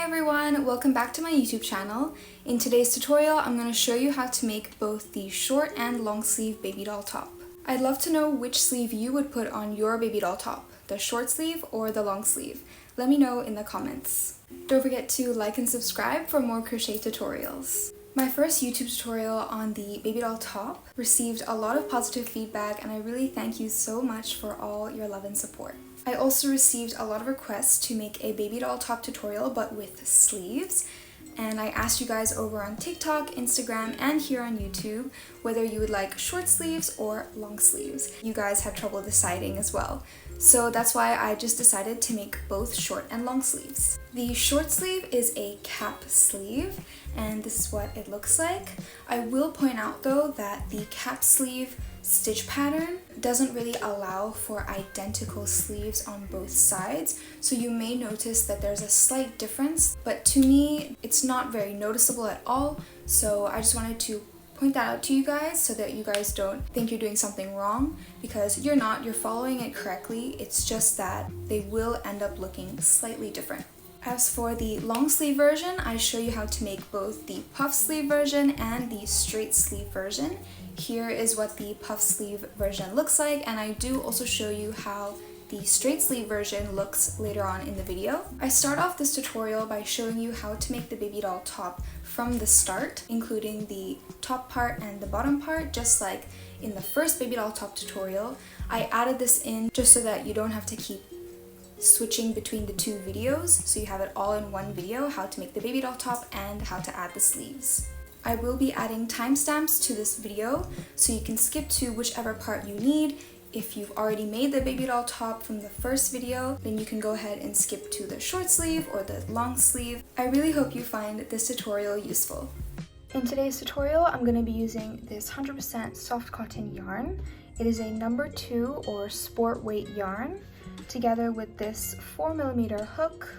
everyone, welcome back to my YouTube channel. In today's tutorial, I'm going to show you how to make both the short and long sleeve baby doll top. I'd love to know which sleeve you would put on your baby doll top, the short sleeve or the long sleeve. Let me know in the comments. Don't forget to like and subscribe for more crochet tutorials. My first YouTube tutorial on the baby doll top received a lot of positive feedback, and I really thank you so much for all your love and support. I also received a lot of requests to make a baby doll top tutorial but with sleeves, and I asked you guys over on TikTok, Instagram, and here on YouTube whether you would like short sleeves or long sleeves. You guys had trouble deciding as well. So that's why I just decided to make both short and long sleeves. The short sleeve is a cap sleeve, and this is what it looks like. I will point out though that the cap sleeve stitch pattern doesn't really allow for identical sleeves on both sides, so you may notice that there's a slight difference, but to me it's not very noticeable at all. So I just wanted to point that out to you guys so that you guys don't think you're doing something wrong, because you're not, you're following it correctly. It's just that they will end up looking slightly different. As for the long sleeve version, I show you how to make both the puff sleeve version and the straight sleeve version. Here is what the puff sleeve version looks like, and I do also show you how the straight sleeve version looks later on in the video. I start off this tutorial by showing you how to make the baby doll top from the start, including the top part and the bottom part, just like in the first baby doll top tutorial. I added this in just so that you don't have to keep switching between the two videos, so you have it all in one video, how to make the baby doll top and how to add the sleeves. I will be adding timestamps to this video so you can skip to whichever part you need. If you've already made the baby doll top from the first video, then you can go ahead and skip to the short sleeve or the long sleeve. I really hope you find this tutorial useful. In today's tutorial, I'm going to be using this 100% soft cotton yarn. It is a number 2 or sport weight yarn, together with this 4mm hook,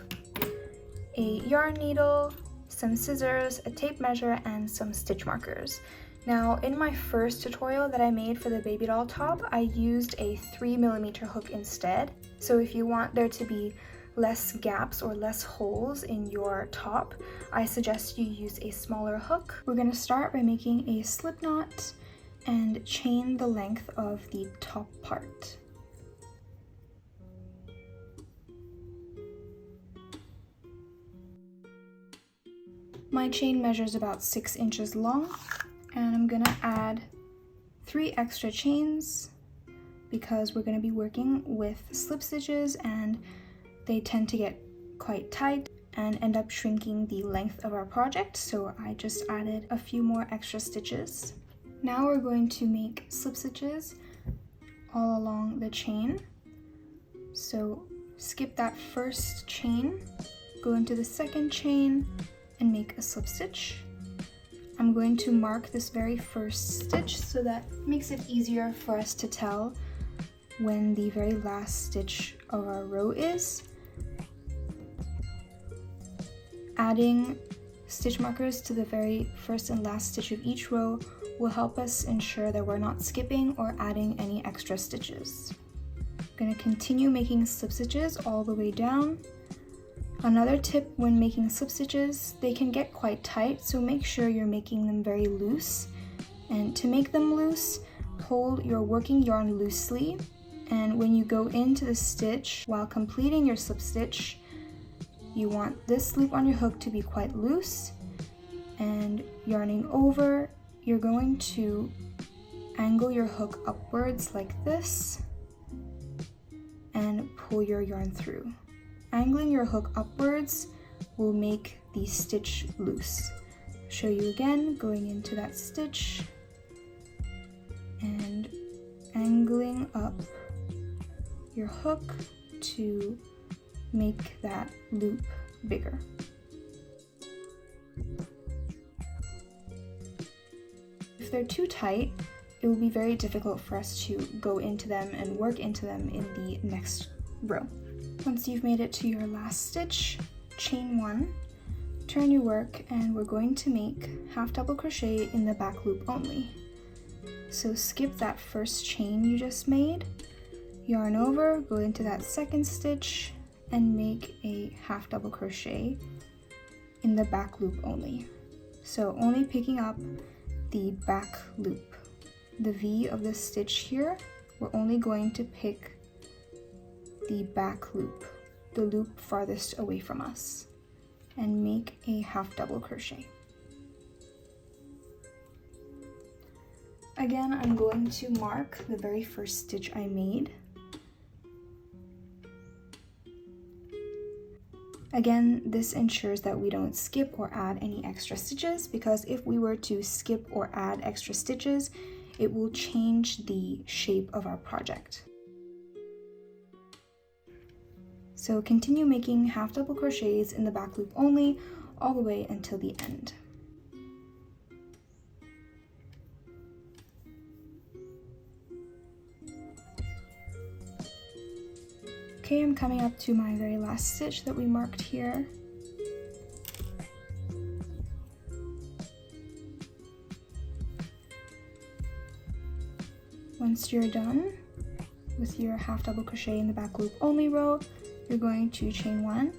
a yarn needle, some scissors, a tape measure, and some stitch markers. Now, in my first tutorial that I made for the baby doll top, I used a 3mm hook instead. So if you want there to be less gaps or less holes in your top, I suggest you use a smaller hook. We're going to start by making a slip knot and chain the length of the top part. My chain measures about 6 inches long, and I'm gonna add 3 extra chains because we're gonna be working with slip stitches and they tend to get quite tight and end up shrinking the length of our project, so I just added a few more extra stitches. Now we're going to make slip stitches all along the chain. So skip that first chain, go into the second chain, and make a slip stitch. I'm going to mark this very first stitch so that makes it easier for us to tell when the very last stitch of our row is. Adding stitch markers to the very first and last stitch of each row will help us ensure that we're not skipping or adding any extra stitches. I'm going to continue making slip stitches all the way down. Another tip when making slip stitches, they can get quite tight, so make sure you're making them very loose. And to make them loose, hold your working yarn loosely, and when you go into the stitch while completing your slip stitch, you want this loop on your hook to be quite loose, and yarning over, you're going to angle your hook upwards like this and pull your yarn through. Angling your hook upwards will make the stitch loose. Show you again, going into that stitch and angling up your hook to make that loop bigger. If they're too tight, it will be very difficult for us to go into them and work into them in the next row. Once you've made it to your last stitch, chain 1, turn your work, and we're going to make half double crochet in the back loop only. So skip that first chain you just made, yarn over, go into that second stitch, and make a half double crochet in the back loop only. So only picking up the back loop. The V of the stitch here, we're only going to pick the back loop, the loop farthest away from us, and make a half double crochet. Again, I'm going to mark the very first stitch I made. Again, this ensures that we don't skip or add any extra stitches, because if we were to skip or add extra stitches, it will change the shape of our project. So continue making half double crochets in the back loop only all the way until the end. Okay, I'm coming up to my very last stitch that we marked here. Once you're done with your half double crochet in the back loop only row, you're going to chain 1,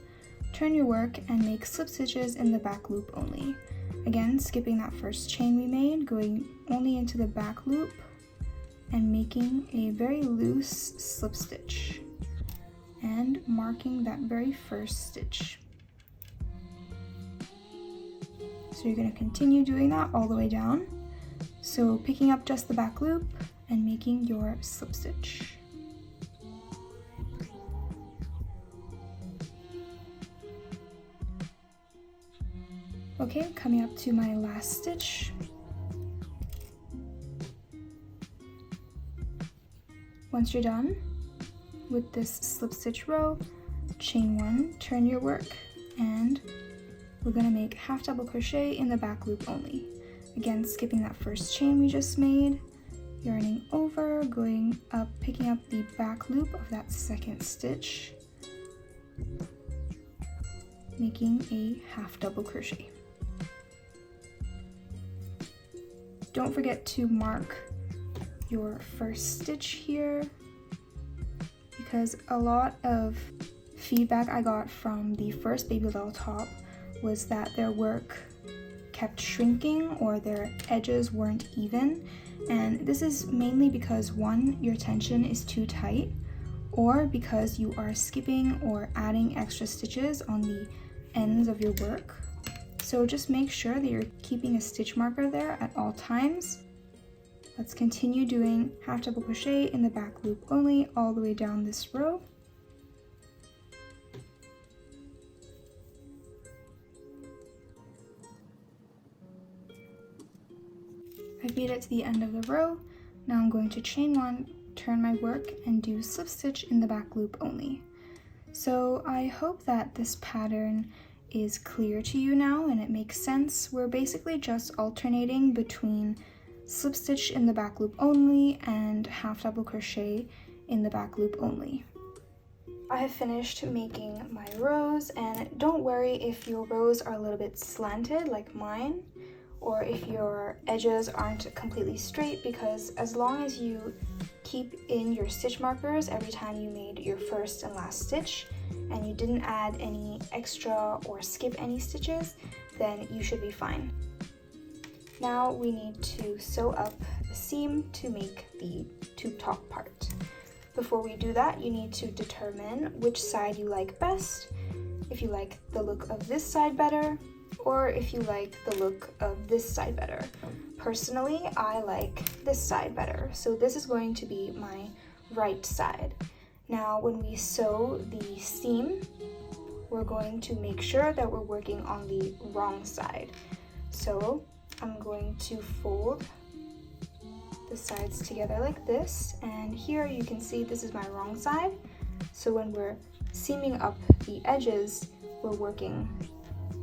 turn your work, and make slip stitches in the back loop only. Again, skipping that first chain we made, going only into the back loop and making a very loose slip stitch and marking that very first stitch. So you're going to continue doing that all the way down. So picking up just the back loop and making your slip stitch. Okay, coming up to my last stitch. Once you're done with this slip stitch row, chain 1, turn your work, and we're going to make half double crochet in the back loop only. Again, skipping that first chain we just made, yarning over, going up, picking up the back loop of that second stitch, making a half double crochet. Don't forget to mark your first stitch here, because a lot of feedback I got from the first Babydoll top was that their work kept shrinking or their edges weren't even, and this is mainly because 1, your tension is too tight, or because you are skipping or adding extra stitches on the ends of your work. So just make sure that you're keeping a stitch marker there at all times. Let's continue doing half double crochet in the back loop only all the way down this row. I've made it to the end of the row. Now I'm going to chain 1, turn my work, and do slip stitch in the back loop only. So I hope that this pattern is clear to you now and it makes sense. We're basically just alternating between slip stitch in the back loop only and half double crochet in the back loop only. I have finished making my rows, and don't worry if your rows are a little bit slanted like mine, or if your edges aren't completely straight, because as long as you keep in your stitch markers every time you made your first and last stitch and you didn't add any extra or skip any stitches, then you should be fine. Now we need to sew up the seam to make the tube top part. Before we do that, you need to determine which side you like best, if you like the look of this side better, or if you like the look of this side better. Personally, I like this side better, so this is going to be my right side. Now, when we sew the seam, we're going to make sure that we're working on the wrong side. So I'm going to fold the sides together like this, and here you can see this is my wrong side. So when we're seaming up the edges, we're working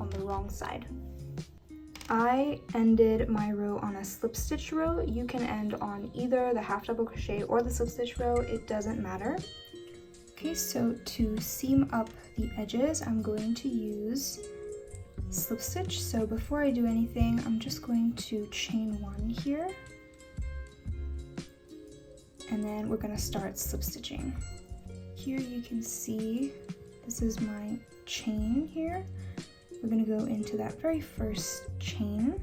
on the wrong side. I ended my row on a slip stitch row. You can end on either the half double crochet or the slip stitch row, it doesn't matter. Okay, so to seam up the edges, I'm going to use slip stitch. So before I do anything, I'm just going to chain 1 here, and then we're going to start slip stitching. Here you can see this is my chain here. we're going to go into that very first chain,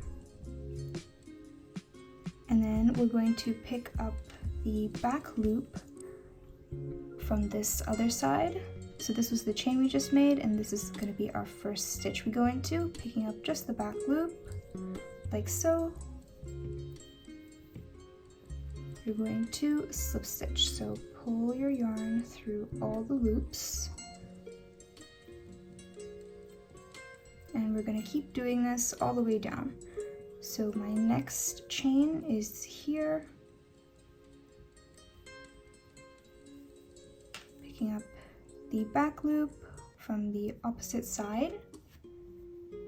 and then we're going to pick up the back loop from this other side. So this was the chain we just made, and this is going to be our first stitch we go into, picking up just the back loop like so. You're going to slip stitch, so pull your yarn through all the loops, and we're going to keep doing this all the way down. So my next chain is here, picking up the back loop from the opposite side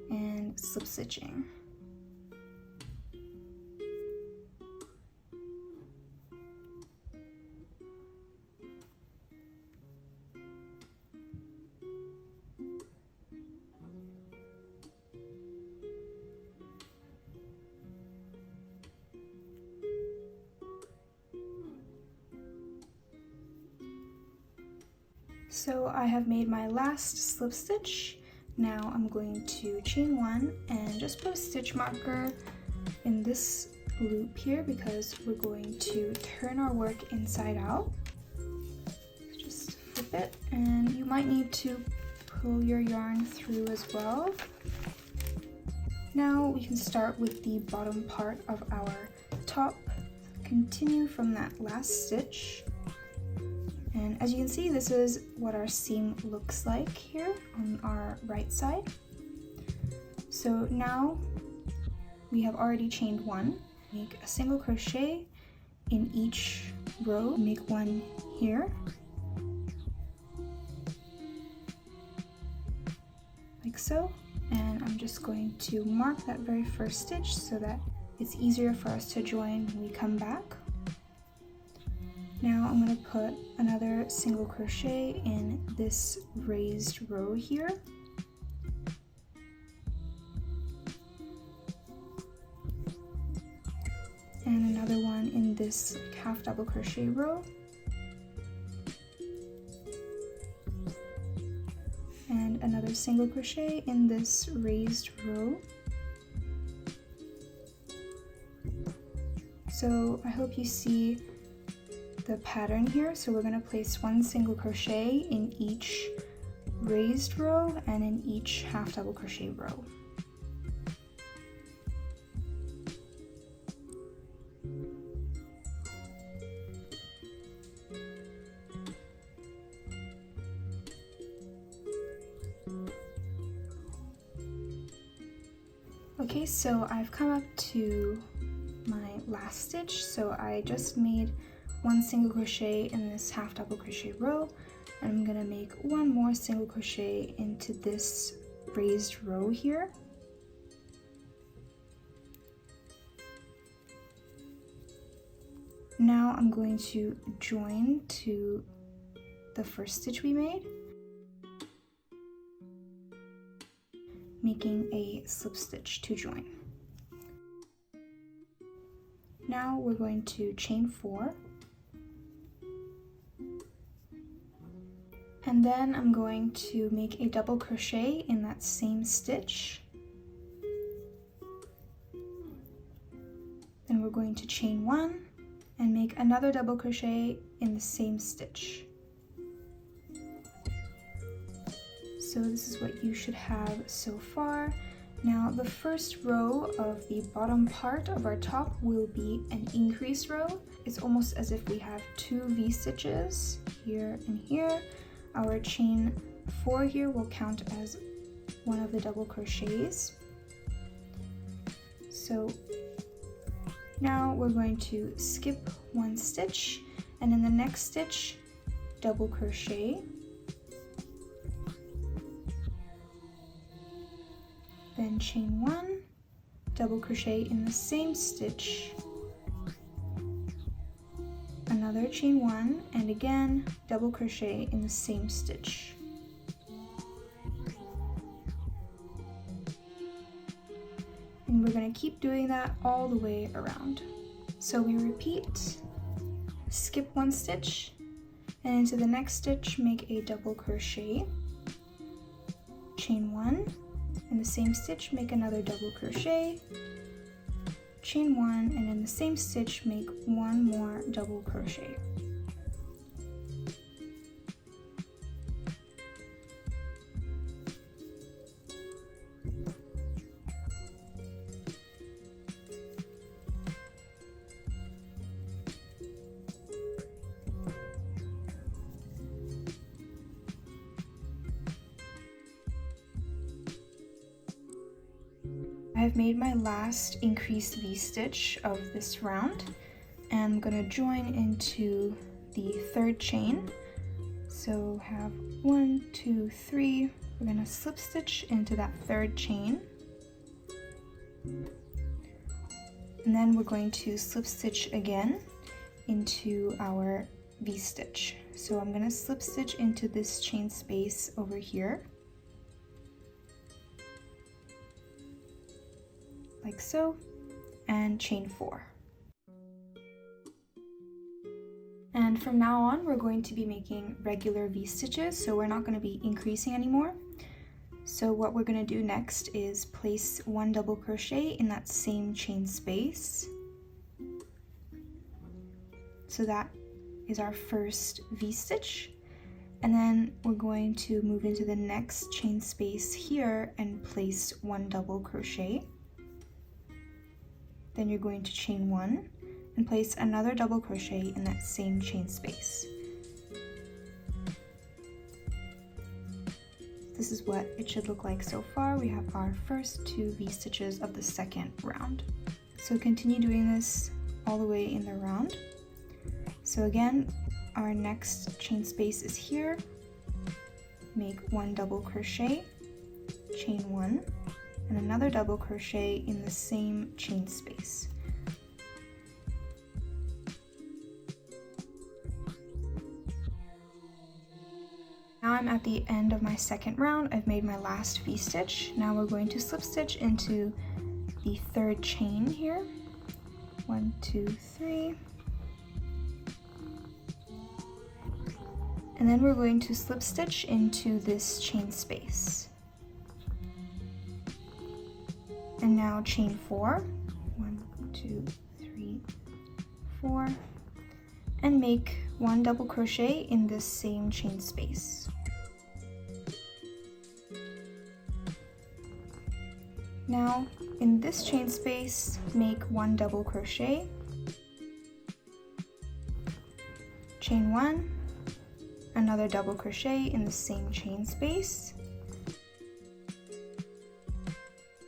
and slip stitching. So I have made my last slip stitch. Now I'm going to chain one and just put a stitch marker in this loop here because we're going to turn our work inside out. Just flip it, and you might need to pull your yarn through as well. Now we can start with the bottom part of our top, continue from that last stitch. And as you can see, this is what our seam looks like here on our right side. So now we have already chained one. Make a single crochet in each row. Make one here, like so. And I'm just going to mark that very first stitch so that it's easier for us to join when we come back. Now I'm going to put another single crochet in this raised row here. And another one in this half double crochet row. And another single crochet in this raised row. So I hope you see the pattern here. So we're going to place one single crochet in each raised row and in each half double crochet row. Okay, so I've come up to my last stitch. So I just made one single crochet in this half double crochet row, and I'm gonna make one more single crochet into this raised row here. Now I'm going to join to the first stitch we made, making a slip stitch to join. Now we're going to chain 4. And then I'm going to make a double crochet in that same stitch. Then we're going to chain 1 and make another double crochet in the same stitch. So this is what you should have so far. Now the first row of the bottom part of our top will be an increase row. It's almost as if we have 2 V-stitches here and here. Our chain 4 here will count as one of the double crochets. So now we're going to skip 1 stitch, and in the next stitch double crochet, then chain 1, double crochet in the same stitch, another chain 1, and again double crochet in the same stitch. And we're going to keep doing that all the way around. So we repeat, skip 1 stitch, and into the next stitch make a double crochet, chain 1, In the same stitch, make another double crochet, chain 1, and in the same stitch, make 1 more double crochet. I've made my last increased V-stitch of this round, and I'm going to join into the third chain. So have 1, 2, 3. We're going to slip stitch into that third chain, and then we're going to slip stitch again into our V-stitch. So I'm going to slip stitch into this chain space over here, like so, and chain 4. And from now on, we're going to be making regular V-stitches, so we're not going to be increasing anymore. So what we're going to do next is place 1 double crochet in that same chain space. So that is our first V-stitch. And then we're going to move into the next chain space here and place 1 double crochet. Then you're going to chain 1 and place another double crochet in that same chain space. This is what it should look like so far. We have our first 2 V-stitches of the second round. So continue doing this all the way in the round. So again, our next chain space is here. Make 1 double crochet, chain 1, and another double crochet in the same chain space. Now I'm at the end of my second round. I've made my last V-stitch. Now we're going to slip stitch into the third chain here. 1, 2, 3. And then we're going to slip stitch into this chain space. And now chain 4, 1, 2, 3, 4, and make 1 double crochet in this same chain space. Now in this chain space, make 1 double crochet, chain 1, another double crochet in the same chain space.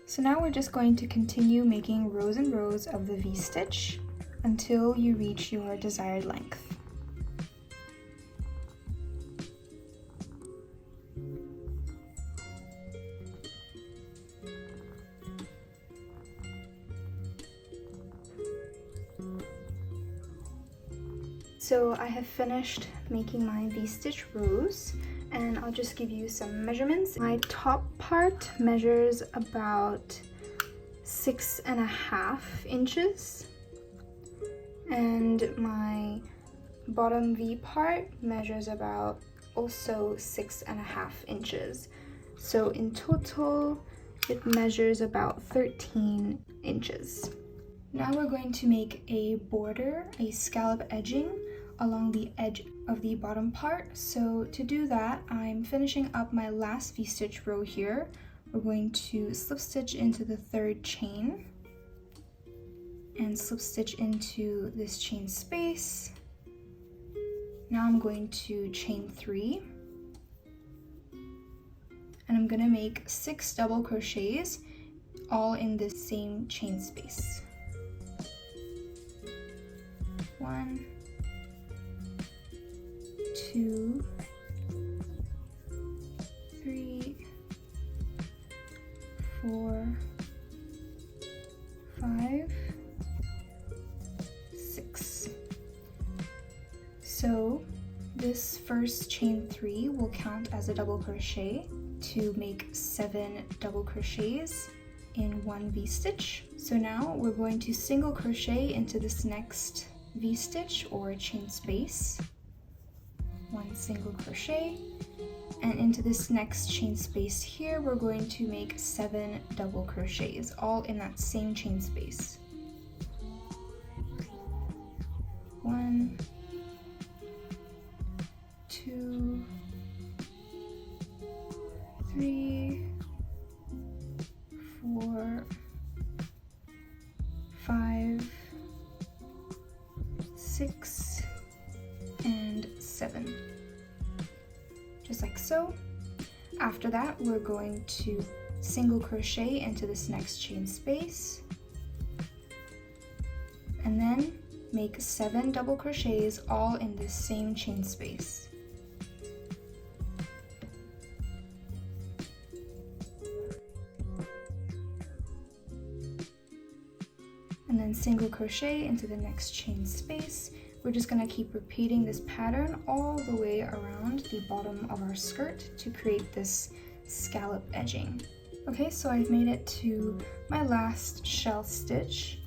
So now we're just going to continue making rows and rows of the V-stitch until you reach your desired length. So I have finished making my V-stitch rows, and I'll just give you some measurements. My top part measures about 6.5 inches, and my bottom V part measures about also 6.5 inches. So in total, it measures about 13 inches. Now we're going to make a border, a scallop edging, along the edge of the bottom part. So to do that, I'm finishing up my last V-stitch row here. We're going to slip stitch into the third chain and slip stitch into this chain space. Now I'm going to chain 3, and I'm going to make 6 double crochets all in this same chain space. 1, 2, 3, 4, 5, 6. So this first chain 3 will count as a double crochet to make 7 double crochets in one V-stitch. So now we're going to single crochet into this next V-stitch or chain space. 1 single crochet, And into this next chain space here, we're going to make 7 double crochets, all in that same chain space. 1, 2, 3, 4, 5, 6, and 7. Just like so. After that, we're going to single crochet into this next chain space, and then make 7 double crochets all in this same chain space. And then single crochet into the next chain space. We're just going to keep repeating this pattern all the way around the bottom of our skirt to create this scallop edging. Okay, so I've made it to my last shell stitch,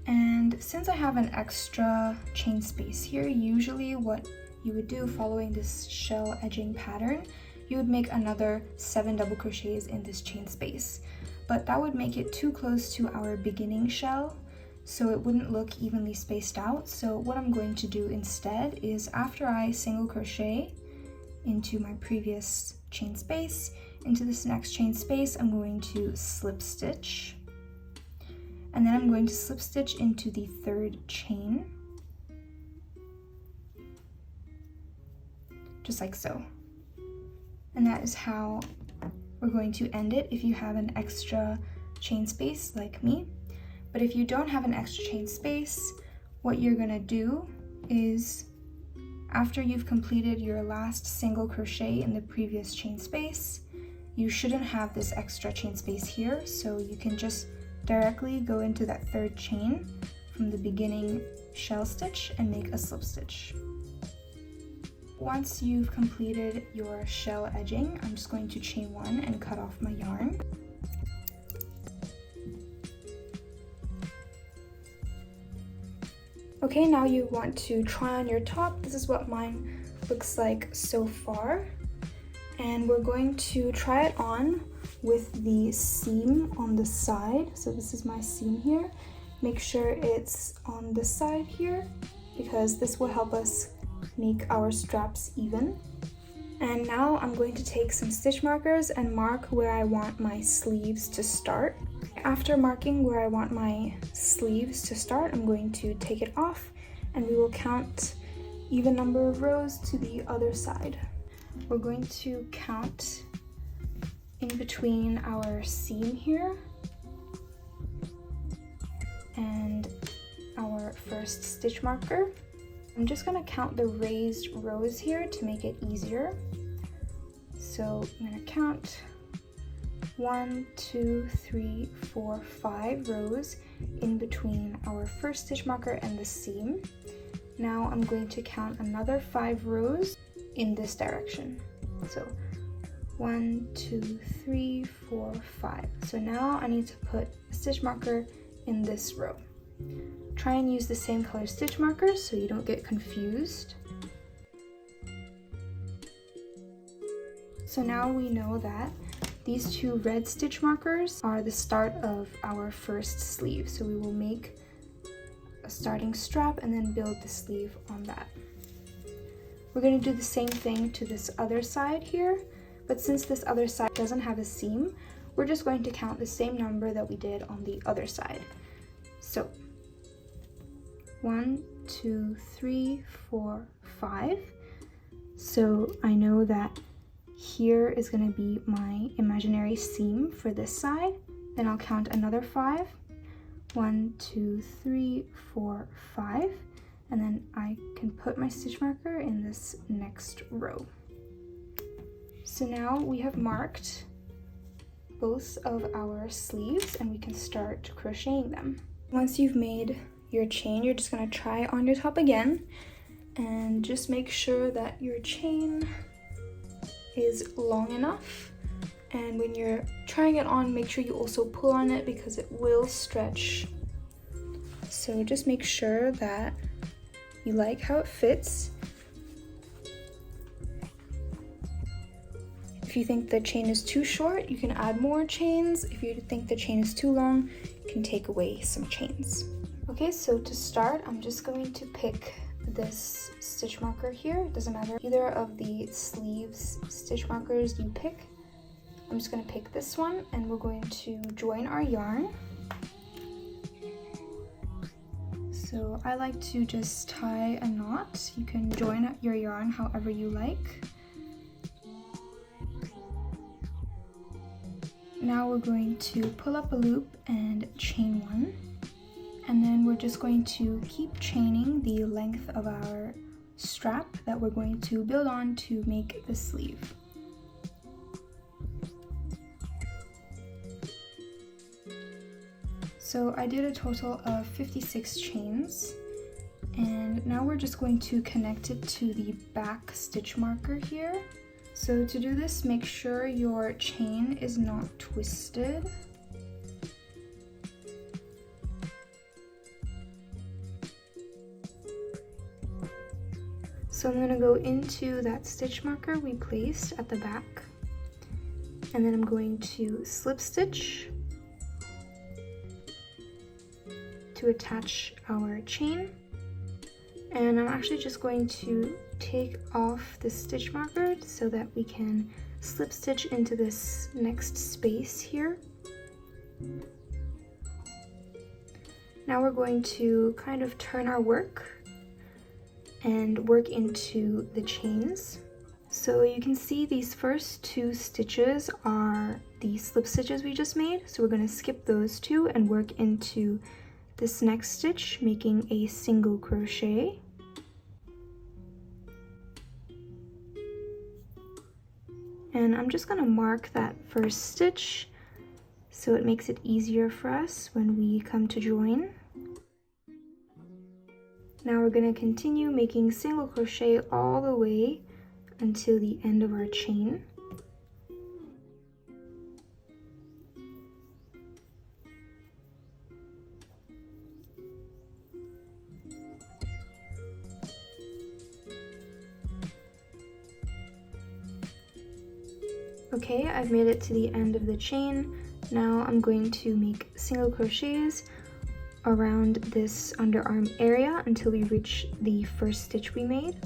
and since I have an extra chain space here, usually what you would do following this shell edging pattern, you would make another 7 double crochets in this chain space, but that would make it too close to our beginning shell, so it wouldn't look evenly spaced out. So what I'm going to do instead is, after I single crochet into my previous chain space, into this next chain space, I'm going to slip stitch, and then I'm going to slip stitch into the 3rd chain, just like so. And that is how we're going to end it if you have an extra chain space like me. But if you don't have an extra chain space, what you're gonna do is, after you've completed your last single crochet in the previous chain space, you shouldn't have this extra chain space here, so you can just directly go into that 3rd chain from the beginning shell stitch and make a slip stitch. Once you've completed your shell edging, I'm just going to chain 1 and cut off my yarn. Okay, now you want to try on your top. This is what mine looks like so far. And we're going to try it on with the seam on the side. So this is my seam here. Make sure it's on the side here, because this will help us make our straps even. And now I'm going to take some stitch markers and mark where I want my sleeves to start. After marking where I want my sleeves to start, I'm going to take it off, and we will count even number of rows to the other side. We're going to count in between our seam here and our first stitch marker. I'm just going to count the raised rows here to make it easier. So I'm going to count 1, 2, 3, 4, 5 rows in between our first stitch marker and the seam. Now I'm going to count another 5 rows in this direction. So 1, 2, 3, 4, 5. So now I need to put a stitch marker in this row. Try and use the same color stitch markers so you don't get confused. So now we know that these 2 red stitch markers are the start of our first sleeve. So we will make a starting strap and then build the sleeve on that. We're going to do the same thing to this other side here, but since this other side doesn't have a seam, we're just going to count the same number that we did on the other side. So 1, 2, 3, 4, 5. So I know that here is going to be my imaginary seam for this side. Then I'll count another 5. 1, 2, 3, 4, 5. And then I can put my stitch marker in this next row. So now we have marked both of our sleeves and we can start crocheting them. Once you've made your chain, you're just going to try on your top again and just make sure that your chain is long enough. And when you're trying it on, make sure you also pull on it because it will stretch. So just make sure that you like how it fits. If you think the chain is too short, you can add more chains. If you think the chain is too long, you can take away some chains. Okay, so to start, I'm just going to pick this stitch marker here. It doesn't matter either of the sleeves stitch markers you pick. I'm just going to pick this one and we're going to join our yarn. So I like to just tie a knot. You can join up your yarn however you like. Now we're going to pull up a loop and chain one. And then we're just going to keep chaining the length of our strap that we're going to build on to make the sleeve. So I did a total of 56 chains, and now we're just going to connect it to the back stitch marker here. So to do this, make sure your chain is not twisted. So I'm going to go into that stitch marker we placed at the back, and then I'm going to slip stitch to attach our chain. And I'm actually just going to take off the stitch marker so that we can slip stitch into this next space here. Now we're going to kind of turn our work and work into the chains. So you can see these first two stitches are the slip stitches we just made. So we're going to skip those two and work into this next stitch, making a single crochet. And I'm just going to mark that first stitch so it makes it easier for us when we come to join. Now we're going to continue making single crochet all the way until the end of our chain. Okay, I've made it to the end of the chain. Now I'm going to make single crochets around this underarm area until we reach the first stitch we made.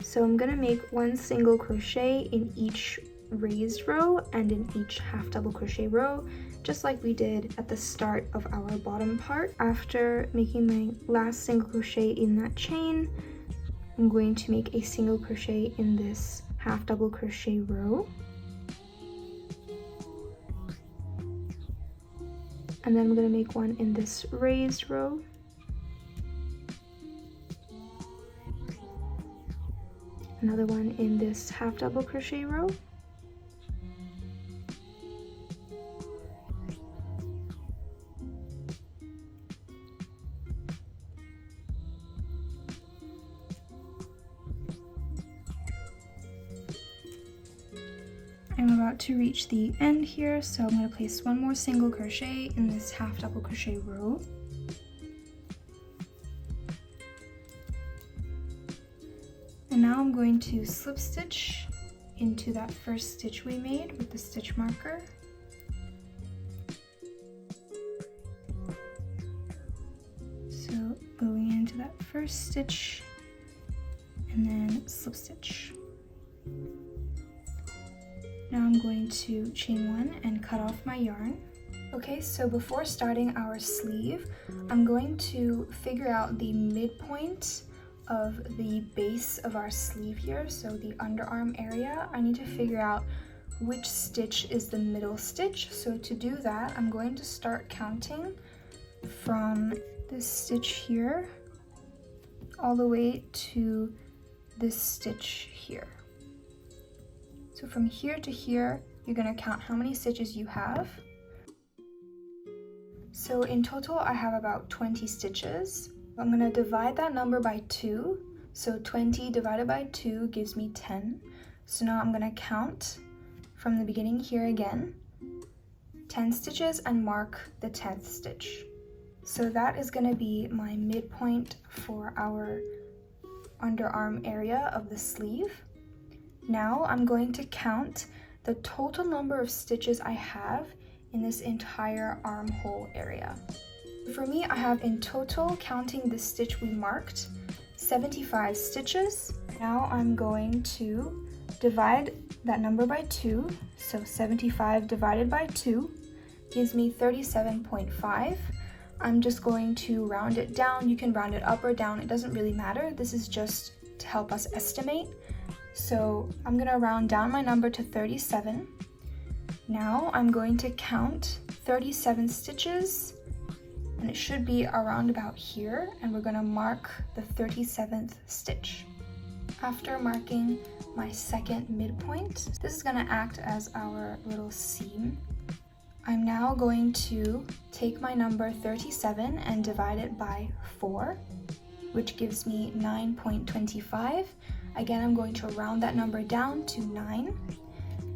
So I'm going to make one single crochet in each raised row and in each half double crochet row, just like we did at the start of our bottom part. After making my last single crochet in that chain, I'm going to make a single crochet in this half double crochet row. And then I'm going to make one in this raised row. Another one in this half double crochet row. I'm about to reach the end here, so I'm going to place one more single crochet in this half double crochet row. And now I'm going to slip stitch into that first stitch we made with the stitch marker. So going into that first stitch and then slip stitch. Now I'm going to chain one and cut off my yarn. Okay, so before starting our sleeve, I'm going to figure out the midpoint of the base of our sleeve here, so the underarm area. I need to figure out which stitch is the middle stitch. So to do that, I'm going to start counting from this stitch here all the way to this stitch here. So from here to here, you're going to count how many stitches you have. So in total, I have about 20 stitches. I'm going to divide that number by 2. So 20 divided by 2 gives me 10. So now I'm going to count from the beginning here again, 10 stitches, and mark the 10th stitch. So that is going to be my midpoint for our underarm area of the sleeve. Now I'm going to count the total number of stitches I have in this entire armhole area. For me, I have in total, counting the stitch we marked, 75 stitches. Now I'm going to divide that number by 2, so 75 divided by 2 gives me 37.5. I'm just going to round it down. You can round it up or down, it doesn't really matter. This is just to help us estimate. So I'm gonna round down my number to 37. Now I'm going to count 37 stitches, and it should be around about here, and we're gonna mark the 37th stitch. After marking my second midpoint, this is gonna act as our little seam. I'm now going to take my number 37 and divide it by 4, which gives me 9.25. Again, I'm going to round that number down to 9.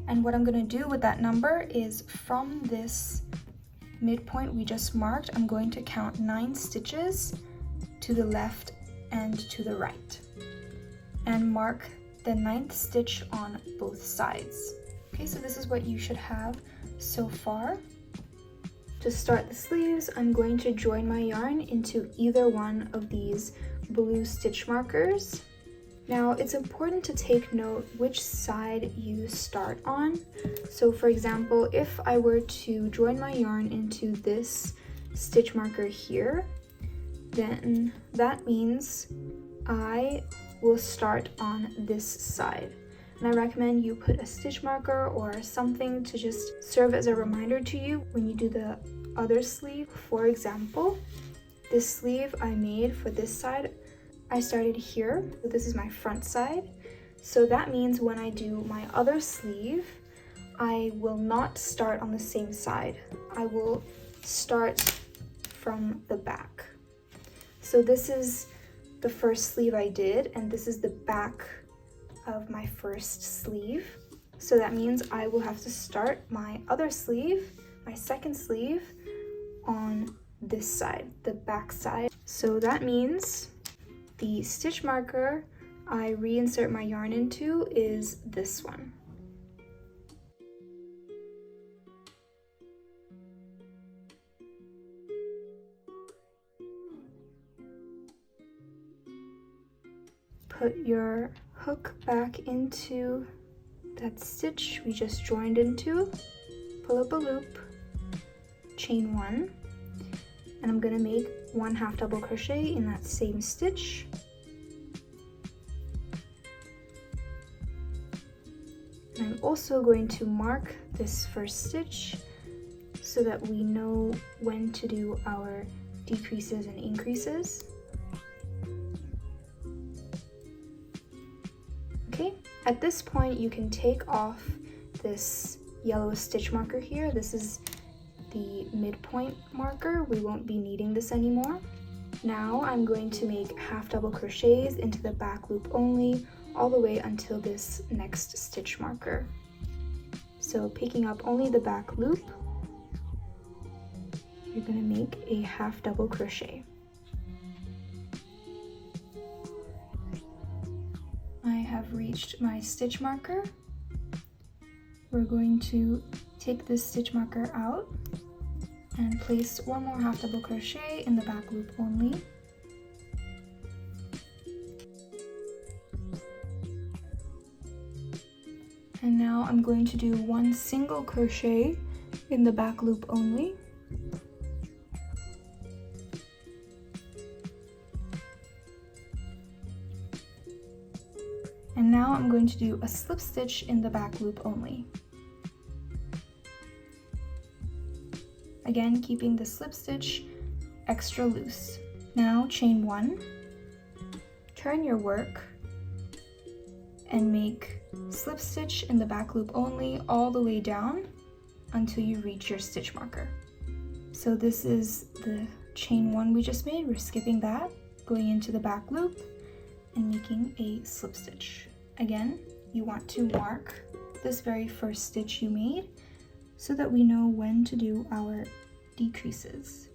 And what I'm gonna do with that number is from this midpoint we just marked, I'm going to count 9 stitches to the left and to the right, and mark the 9th stitch on both sides. Okay, so this is what you should have so far. To start the sleeves, I'm going to join my yarn into either one of these blue stitch markers. Now, it's important to take note which side you start on. So for example, if I were to join my yarn into this stitch marker here, then that means I will start on this side. And I recommend you put a stitch marker or something to just serve as a reminder to you when you do the other sleeve. For example, this sleeve I made for this side, I started here. This is my front side. So that means when I do my other sleeve, I will not start on the same side. I will start from the back. So this is the first sleeve I did, and this is the back of my first sleeve. So that means I will have to start my other sleeve, my second sleeve, on this side, the back side. So that means the stitch marker I reinsert my yarn into is this one. Put your hook back into that stitch we just joined into, pull up a loop, chain 1, and I'm gonna make 1 half double crochet in that same stitch. And I'm also going to mark this first stitch so that we know when to do our decreases and increases. Okay, at this point you can take off this yellow stitch marker here. This is the midpoint marker. We won't be needing this anymore. Now I'm going to make half double crochets into the back loop only all the way until this next stitch marker. So picking up only the back loop, you're going to make a half double crochet. I have reached my stitch marker. We're going to take this stitch marker out and place 1 more half double crochet in the back loop only. And now I'm going to do 1 single crochet in the back loop only. And now I'm going to do a slip stitch in the back loop only. Again, keeping the slip stitch extra loose. Now chain 1, turn your work, and make slip stitch in the back loop only all the way down until you reach your stitch marker. So this is the chain 1 we just made. We're skipping that, going into the back loop and making a slip stitch. Again, you want to mark this very first stitch you made so that we know when to do our decreases.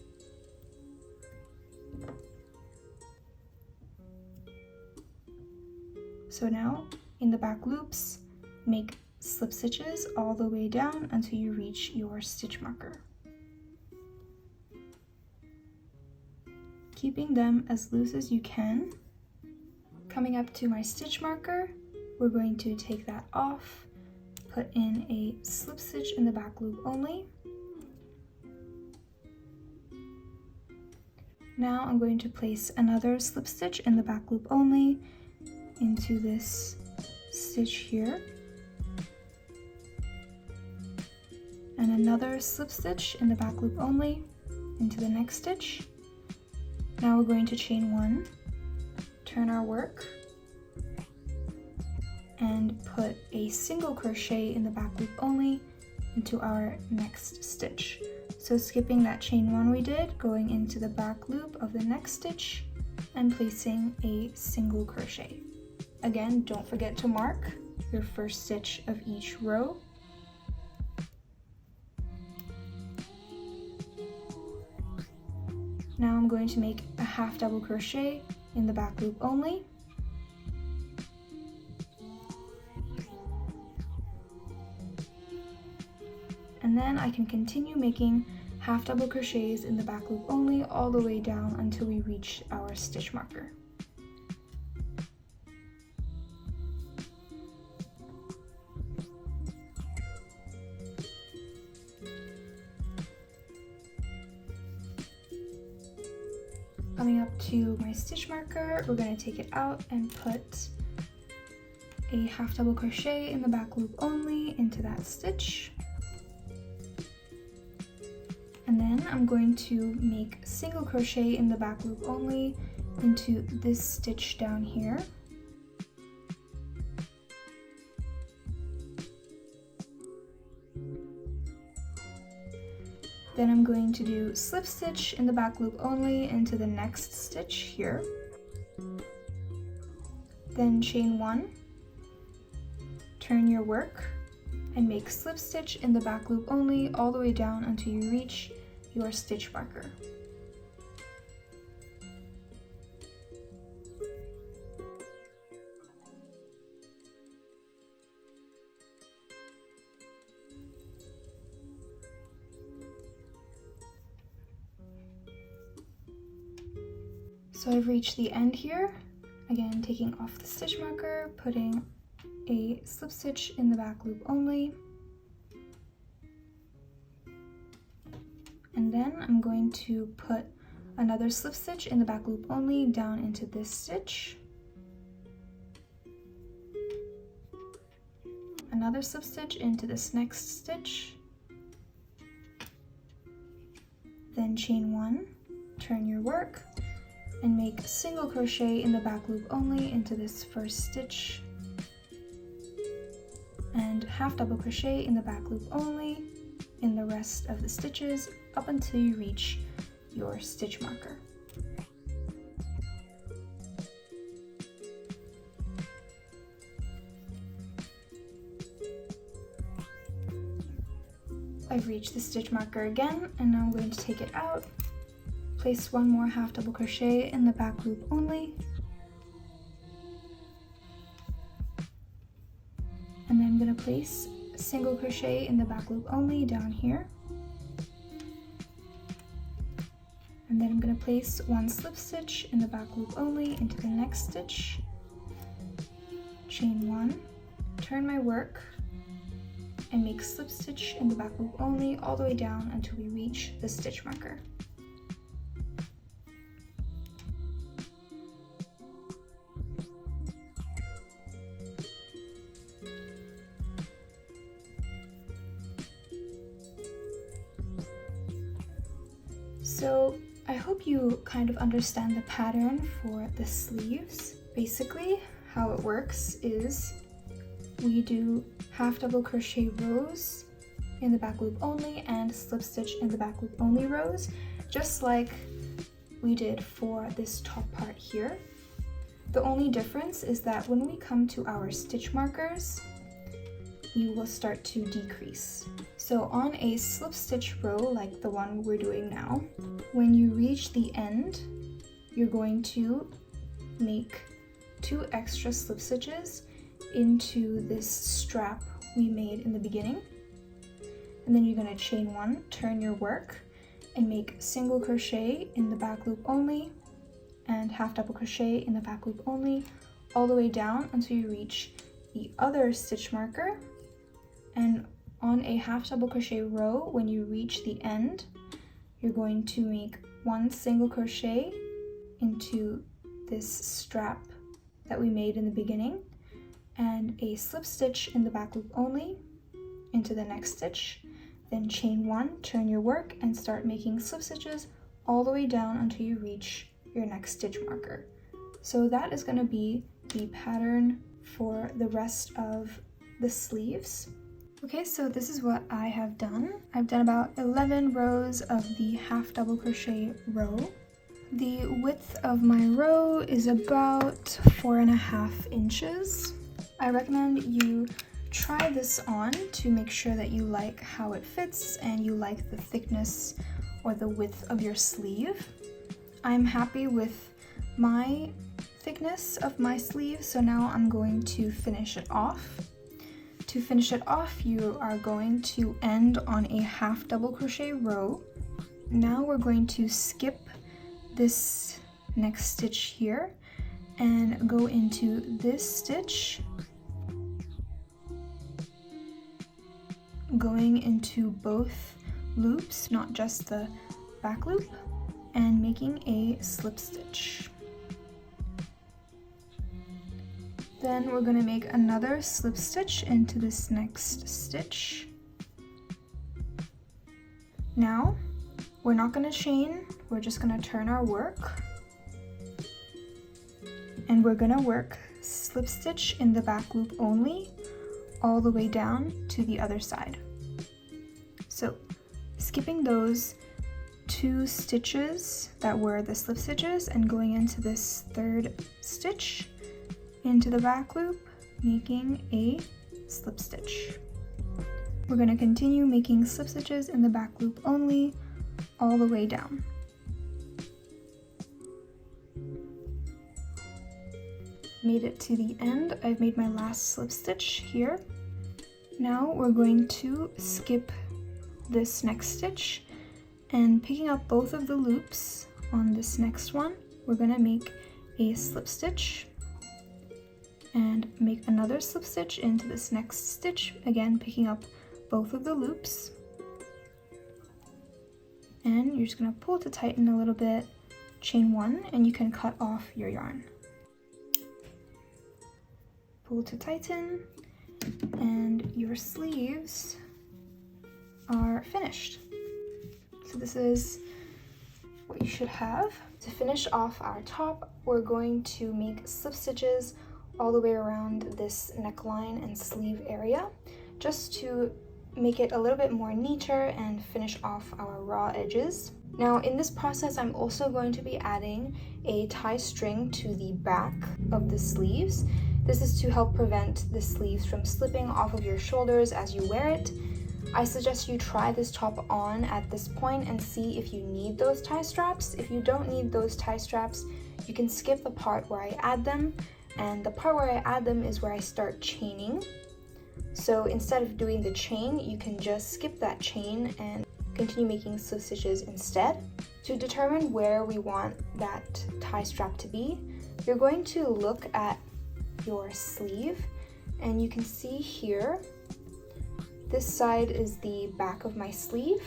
So now in the back loops, make slip stitches all the way down until you reach your stitch marker, keeping them as loose as you can. Coming up to my stitch marker, we're going to take that off, put in a slip stitch in the back loop only. Now I'm going to place another slip stitch in the back loop only into this stitch here, and another slip stitch in the back loop only into the next stitch. Now we're going to chain 1, turn our work, and put a single crochet in the back loop only into our next stitch. So skipping that chain 1 we did, going into the back loop of the next stitch and placing a single crochet. Again, don't forget to mark your first stitch of each row. Now I'm going to make a half double crochet in the back loop only. And then I can continue making half double crochets in the back loop only all the way down until we reach our stitch marker. Coming up to my stitch marker, we're going to take it out and put a half double crochet in the back loop only into that stitch. And then I'm going to make single crochet in the back loop only into this stitch down here. Then I'm going to do slip stitch in the back loop only into the next stitch here. Then chain 1, turn your work, and make slip stitch in the back loop only all the way down until you reach your stitch marker. So I've reached the end here. Again, taking off the stitch marker, putting a slip stitch in the back loop only. And then I'm going to put another slip stitch in the back loop only down into this stitch. Another slip stitch into this next stitch. Then chain 1, turn your work, and make single crochet in the back loop only into this first stitch, and half double crochet in the back loop only in the rest of the stitches up until you reach your stitch marker. I've reached the stitch marker again, and now I'm going to take it out, place one more half double crochet in the back loop only, and then I'm going to place a single crochet in the back loop only down here, and then I'm going to place one slip stitch in the back loop only into the next stitch, chain 1, turn my work, and make slip stitch in the back loop only all the way down until we reach the stitch marker. So I hope you kind of understand the pattern for the sleeves. Basically, how it works is we do half double crochet rows in the back loop only and slip stitch in the back loop only rows, just like we did for this top part here. The only difference is that when we come to our stitch markers, we will start to decrease. So on a slip stitch row like the one we're doing now, when you reach the end, you're going to make 2 extra slip stitches into this strap we made in the beginning. And then you're going to chain 1, turn your work, and make single crochet in the back loop only, and half double crochet in the back loop only, all the way down until you reach the other stitch marker. And on a half double crochet row, when you reach the end, you're going to make 1 single crochet into this strap that we made in the beginning, and a slip stitch in the back loop only into the next stitch. Then chain 1, turn your work, and start making slip stitches all the way down until you reach your next stitch marker. So that is going to be the pattern for the rest of the sleeves. Okay, so this is what I have done. I've done about 11 rows of the half double crochet row. The width of my row is about 4.5 inches. I recommend you try this on to make sure that you like how it fits and you like the thickness or the width of your sleeve. I'm happy with my thickness of my sleeve, so now I'm going to finish it off. To finish it off, you are going to end on a half double crochet row. Now we're going to skip this next stitch here and go into this stitch, going into both loops, not just the back loop, and making a slip stitch. Then we're going to make another slip stitch into this next stitch. Now we're not going to chain, we're just going to turn our work, and we're going to work slip stitch in the back loop only all the way down to the other side. So skipping those 2 stitches that were the slip stitches and going into this third stitch into the back loop, making a slip stitch. We're going to continue making slip stitches in the back loop only all the way down. Made it to the end. I've made my last slip stitch here. Now we're going to skip this next stitch, and picking up both of the loops on this next one, we're going to make a slip stitch and make another slip stitch into this next stitch, again picking up both of the loops. And you're just going to pull to tighten a little bit, chain 1, and you can cut off your yarn. Pull to tighten, and your sleeves are finished. So this is what you should have. To finish off our top, we're going to make slip stitches all the way around this neckline and sleeve area, just to make it a little bit more neater and finish off our raw edges. Now in this process, I'm also going to be adding a tie string to the back of the sleeves. This is to help prevent the sleeves from slipping off of your shoulders as you wear it. I suggest you try this top on at this point and see if you need those tie straps. If you don't need those tie straps, you can skip the part where I add them, and the part where I add them is where I start chaining. So instead of doing the chain, you can just skip that chain and continue making slip stitches instead. To determine where we want that tie strap to be, you're going to look at your sleeve, and you can see here, this side is the back of my sleeve.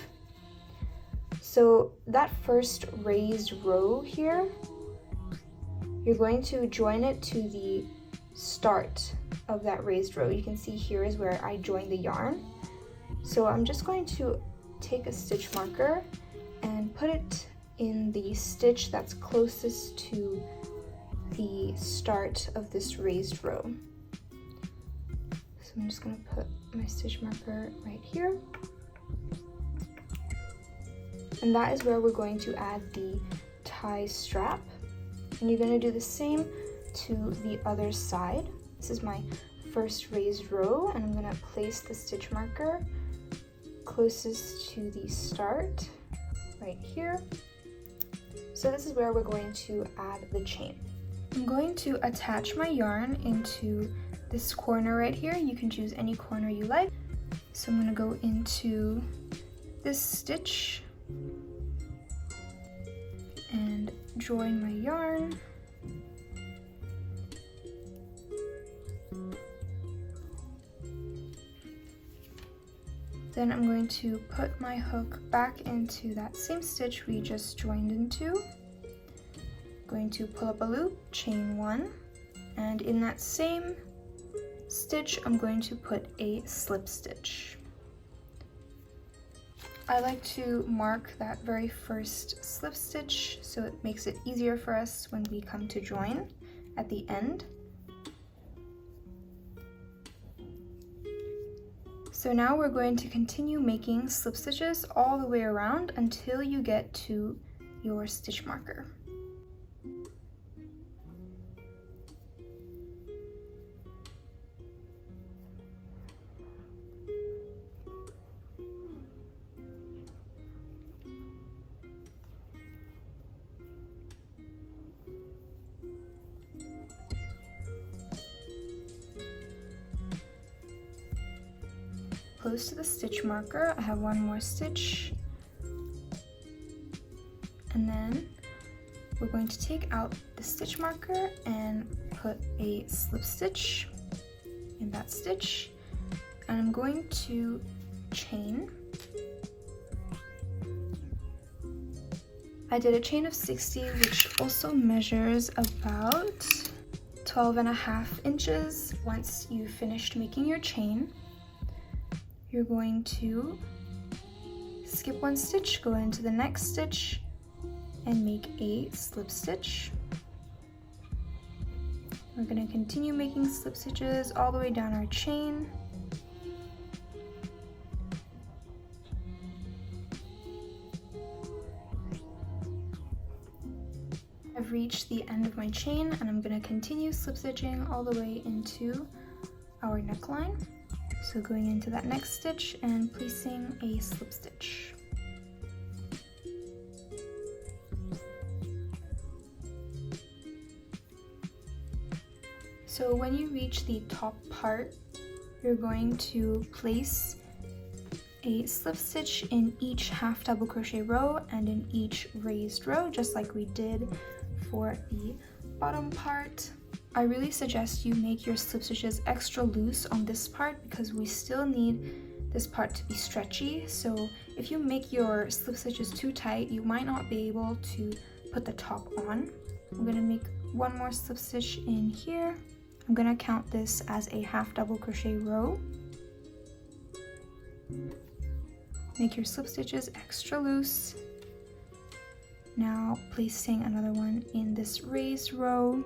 So that first raised row here, you're going to join it to the start of that raised row. You can see here is where I joined the yarn. So I'm just going to take a stitch marker and put it in the stitch that's closest to the start of this raised row. So I'm just going to put my stitch marker right here. And that is where we're going to add the tie strap. And you're going to do the same to the other side. This is my first raised row, and I'm going to place the stitch marker closest to the start right here. So this is where we're going to add the chain. I'm going to attach my yarn into this corner right here. You can choose any corner you like. So I'm going to go into this stitch and join my yarn. Then I'm going to put my hook back into that same stitch we just joined into. Going to pull up a loop, chain 1, and in that same stitch I'm going to put a slip stitch. I like to mark that very first slip stitch so it makes it easier for us when we come to join at the end. So now we're going to continue making slip stitches all the way around until you get to your stitch marker. Close to the stitch marker, I have one more stitch, and then we're going to take out the stitch marker and put a slip stitch in that stitch, and I'm going to chain. I did a chain of 60, which also measures about 12.5 inches. Once you've finished making your chain, you're going to skip one stitch, go into the next stitch, and make a slip stitch. We're going to continue making slip stitches all the way down our chain. I've reached the end of my chain, and I'm going to continue slip stitching all the way into our neckline. So going into that next stitch and placing a slip stitch. So when you reach the top part, you're going to place a slip stitch in each half double crochet row and in each raised row, just like we did for the bottom part. I really suggest you make your slip stitches extra loose on this part because we still need this part to be stretchy. So if you make your slip stitches too tight, you might not be able to put the top on. I'm going to make one more slip stitch in here. I'm going to count this as a half double crochet row. Make your slip stitches extra loose. Now placing another one in this raised row.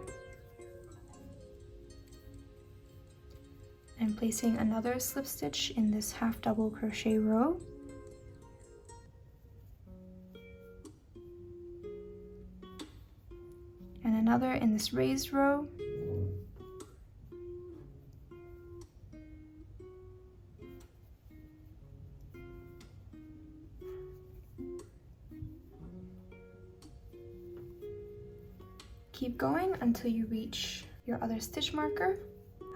And placing another slip stitch in this half double crochet row. And another in this raised row. Keep going until you reach your other stitch marker.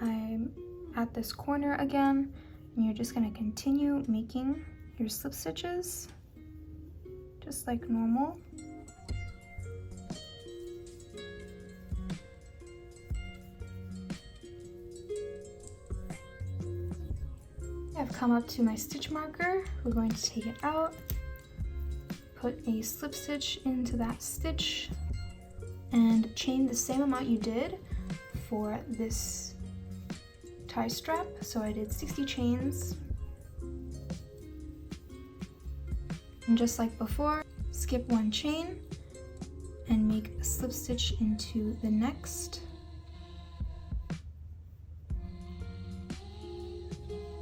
I'm at this corner again, and you're just going to continue making your slip stitches just like normal. I've come up to my stitch marker. We're going to take it out, put a slip stitch into that stitch, and chain the same amount you did for this tie strap. So I did 60 chains, and just like before, skip one chain and make a slip stitch into the next,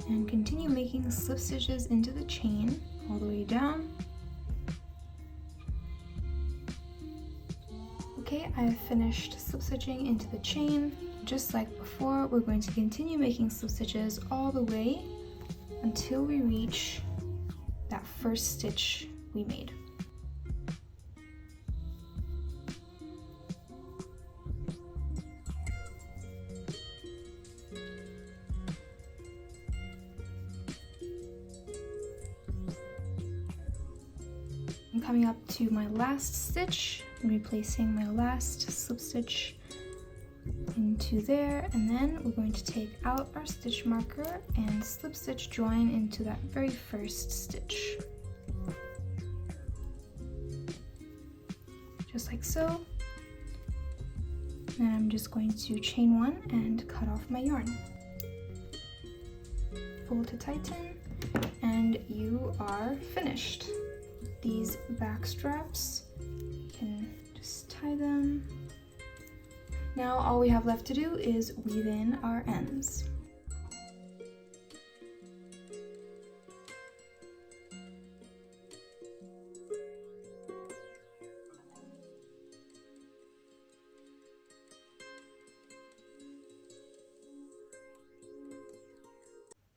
and continue making slip stitches into the chain all the way down. Okay, I've finished slip stitching into the chain. Just like before, we're going to continue making slip stitches all the way until we reach that first stitch we made. coming up to my last stitch. I'm going to be placing my last slip stitch into there, and then we're going to take out our stitch marker and slip stitch join into that very first stitch. Just like so. Then I'm just going to chain one and cut off my yarn. Pull to tighten, and you are finished. These back straps, you can just tie them. Now all we have left to do is weave in our ends.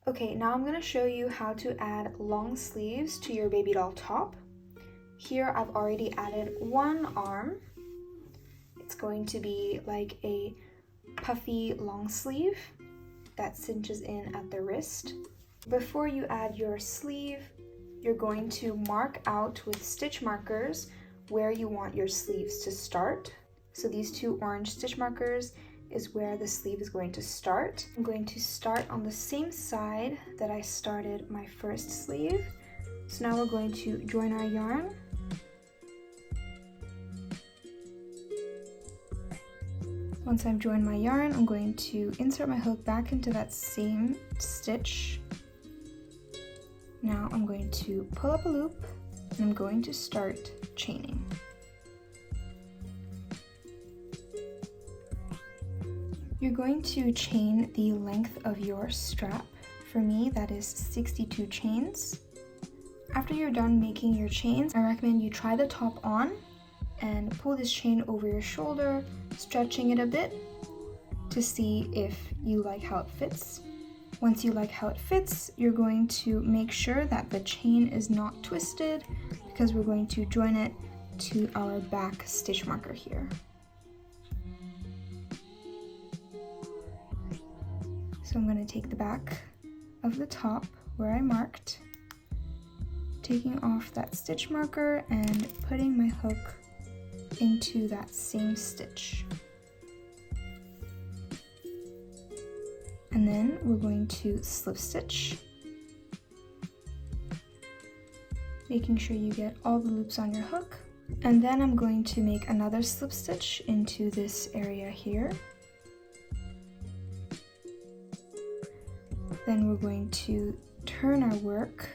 Okay, now I'm going to show you how to add long sleeves to your baby doll top. Here I've already added one arm. It's going to be like a puffy long sleeve that cinches in at the wrist. Before you add your sleeve, you're going to mark out with stitch markers where you want your sleeves to start. So these two orange stitch markers is where the sleeve is going to start. I'm going to start on the same side that I started my first sleeve. So now we're going to join our yarn. Once I've joined my yarn, I'm going to insert my hook back into that same stitch. Now I'm going to pull up a loop and I'm going to start chaining. You're going to chain the length of your strap. For me, that is 62 chains. After you're done making your chains, I recommend you try the top on and pull this chain over your shoulder, stretching it a bit to see if you like how it fits. Once you like how it fits, you're going to make sure that the chain is not twisted because we're going to join it to our back stitch marker here. So I'm going to take the back of the top where I marked, taking off that stitch marker and putting my hook into that same stitch. And then we're going to slip stitch, making sure you get all the loops on your hook. And then I'm going to make another slip stitch into this area here. Then we're going to turn our work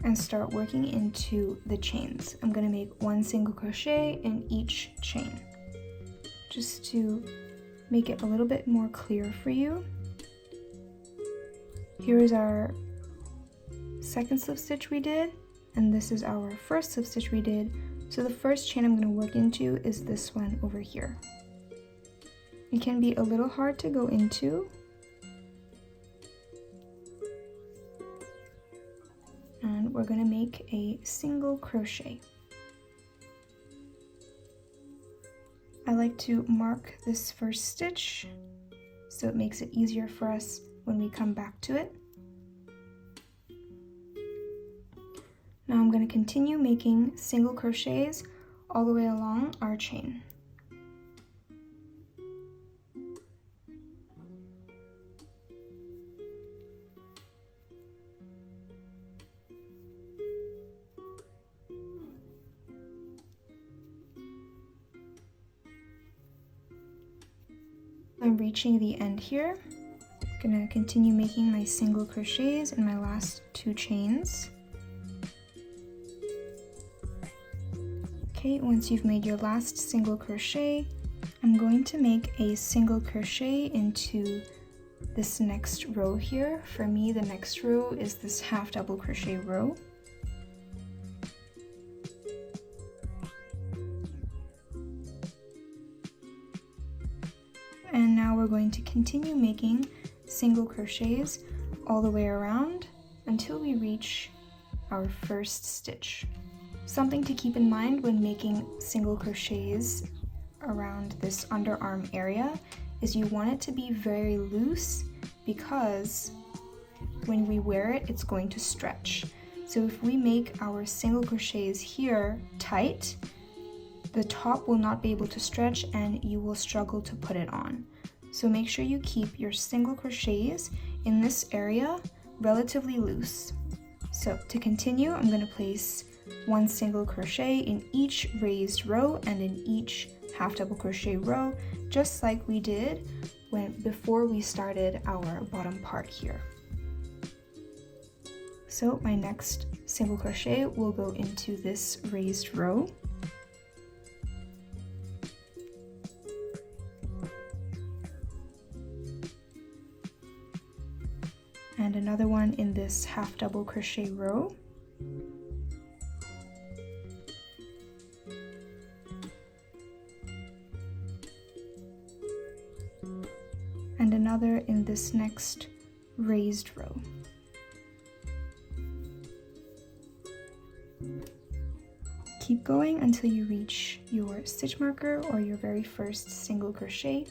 and start working into the chains. I'm going to make one single crochet in each chain, just to make it a little bit more clear for you. Here is our second slip stitch we did, and this is our first slip stitch we did. So the first chain I'm going to work into is this one over here. It can be a little hard to go into, and we're going to make a single crochet. I like to mark this first stitch so it makes it easier for us when we come back to it. Now I'm going to continue making single crochets all the way along our chain. I'm reaching the end here. I'm going to continue making my single crochets in my last two chains. Okay, once you've made your last single crochet, I'm going to make a single crochet into this next row here. For me, the next row is this half double crochet row. And now we're going to continue making single crochets all the way around until we reach our first stitch. Something to keep in mind when making single crochets around this underarm area is you want it to be very loose, because when we wear it, it's going to stretch. So if we make our single crochets here tight, the top will not be able to stretch and you will struggle to put it on. So make sure you keep your single crochets in this area relatively loose. So to continue, I'm going to place one single crochet in each raised row and in each half double crochet row, just like we did before we started our bottom part here. So my next single crochet will go into this raised row. And another one in this half double crochet row. And another in this next raised row. Keep going until you reach your stitch marker or your very first single crochet.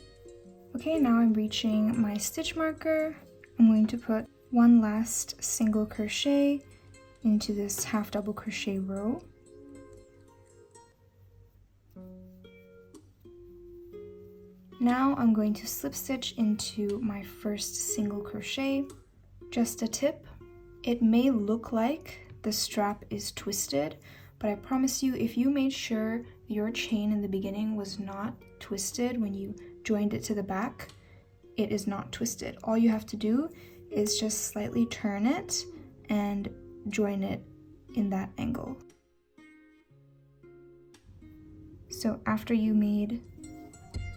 Okay, now I'm reaching my stitch marker. I'm going to put one last single crochet into this half double crochet row. Now I'm going to slip stitch into my first single crochet. Just a tip, it may look like the strap is twisted, but I promise you, if you made sure your chain in the beginning was not twisted when you joined it to the back, it is not twisted. All you have to do is just slightly turn it and join it in that angle. So after you made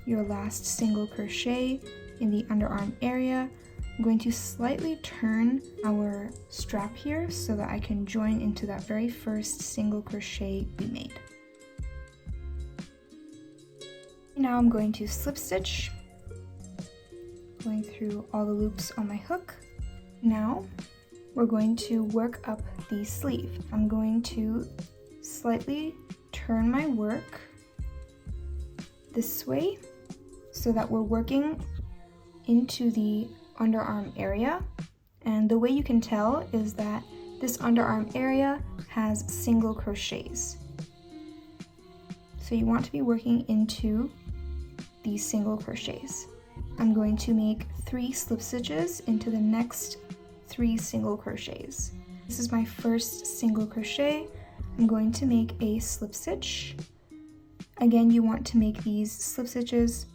your last single crochet in the underarm area, I'm going to slightly turn our strap here so that I can join into that very first single crochet we made. Now I'm going to slip stitch, going through all the loops on my hook. Now we're going to work up the sleeve. I'm going to slightly turn my work this way so that we're working into the underarm area, and the way you can tell is that this underarm area has single crochets. So you want to be working into these single crochets. I'm going to make 3 slip stitches into the next 3 single crochets. This is my first single crochet. I'm going to make a slip stitch. Again, you want to make these slip stitches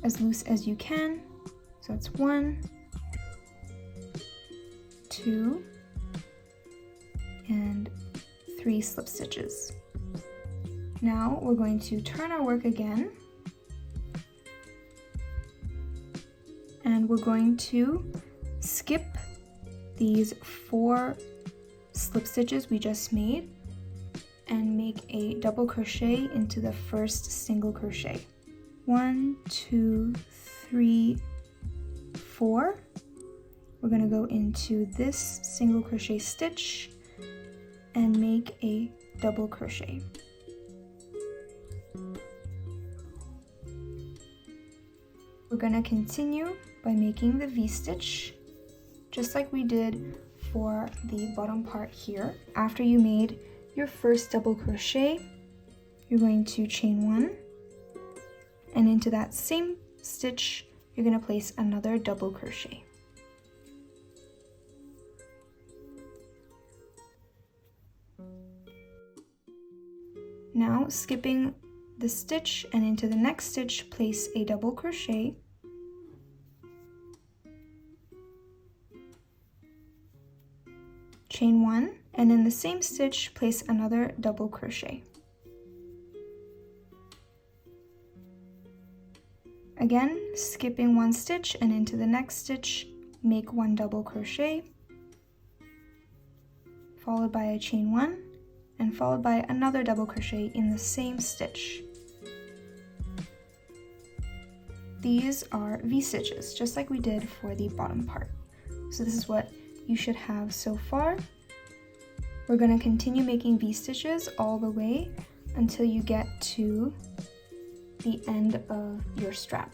as loose as you can. So that's 1, 2, and 3 slip stitches. Now we're going to turn our work again, and we're going to skip these 4 slip stitches we just made and make a double crochet into the first single crochet. 1, 2, 3, 4. We're going to go into this single crochet stitch and make a double crochet. We're going to continue by making the V-stitch, just like we did for the bottom part here. After you made your first double crochet, you're going to chain 1, and into that same stitch, you're going to place another double crochet. Now, skipping the stitch and into the next stitch, place a double crochet. Chain 1, and in the same stitch, place another double crochet. Again, skipping 1 stitch and into the next stitch, make 1 double crochet, followed by a chain 1, and followed by another double crochet in the same stitch. These are V-stitches, just like we did for the bottom part. So this is what you should have so far. We're going to continue making V-stitches all the way until you get to the end of your strap.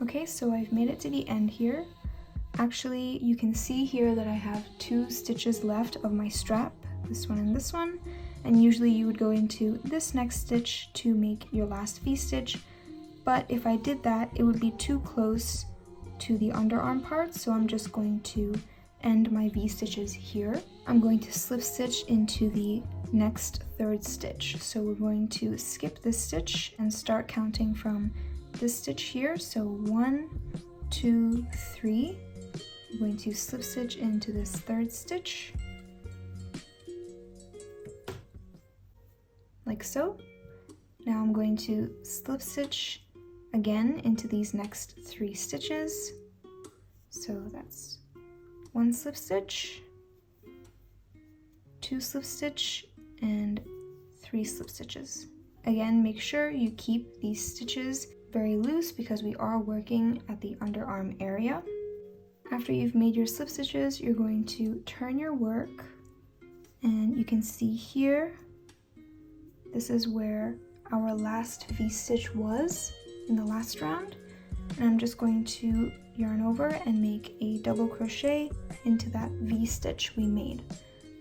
Okay, so I've made it to the end here. Actually, you can see here that I have 2 stitches left of my strap, this one and this one, and usually you would go into this next stitch to make your last V-stitch, but if I did that, it would be too close to the underarm part, so I'm just going to end my V-stitches here. I'm going to slip stitch into the next 3rd stitch. So we're going to skip this stitch and start counting from this stitch here. So 1, 2, 3. I'm going to slip stitch into this 3rd stitch, like so. Now I'm going to slip stitch again into these next 3 stitches. So that's 1 slip stitch, 2 slip stitch, and 3 slip stitches. Again, make sure you keep these stitches very loose because we are working at the underarm area. After you've made your slip stitches, you're going to turn your work, and you can see here, this is where our last V-stitch was in the last round. And I'm just going to yarn over and make a double crochet into that V-stitch we made.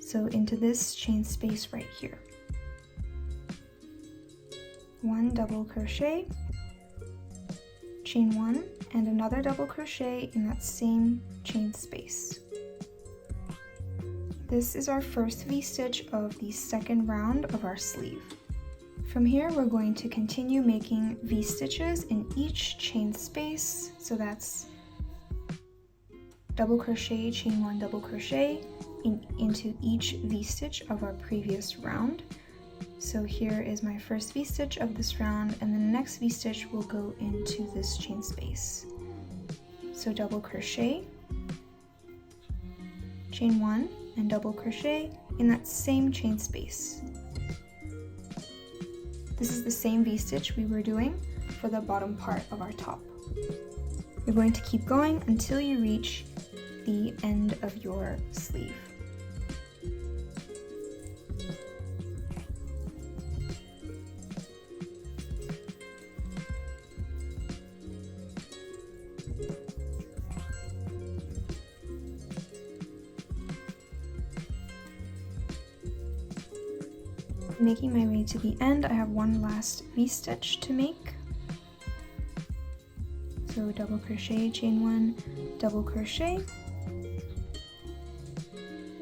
So into this chain space right here. 1 double crochet, chain 1, and another double crochet in that same chain space. This is our first V-stitch of the 2nd round of our sleeve. From here, we're going to continue making V-stitches in each chain space. So that's double crochet, chain 1, double crochet into each V-stitch of our previous round. So here is my first V-stitch of this round, and the next V-stitch will go into this chain space. So double crochet, chain 1, and double crochet in that same chain space. This is the same V-stitch we were doing for the bottom part of our top. You're going to keep going until you reach the end of your sleeve. Making my way to the end, I have 1 last V-stitch to make. So double crochet, chain 1, double crochet.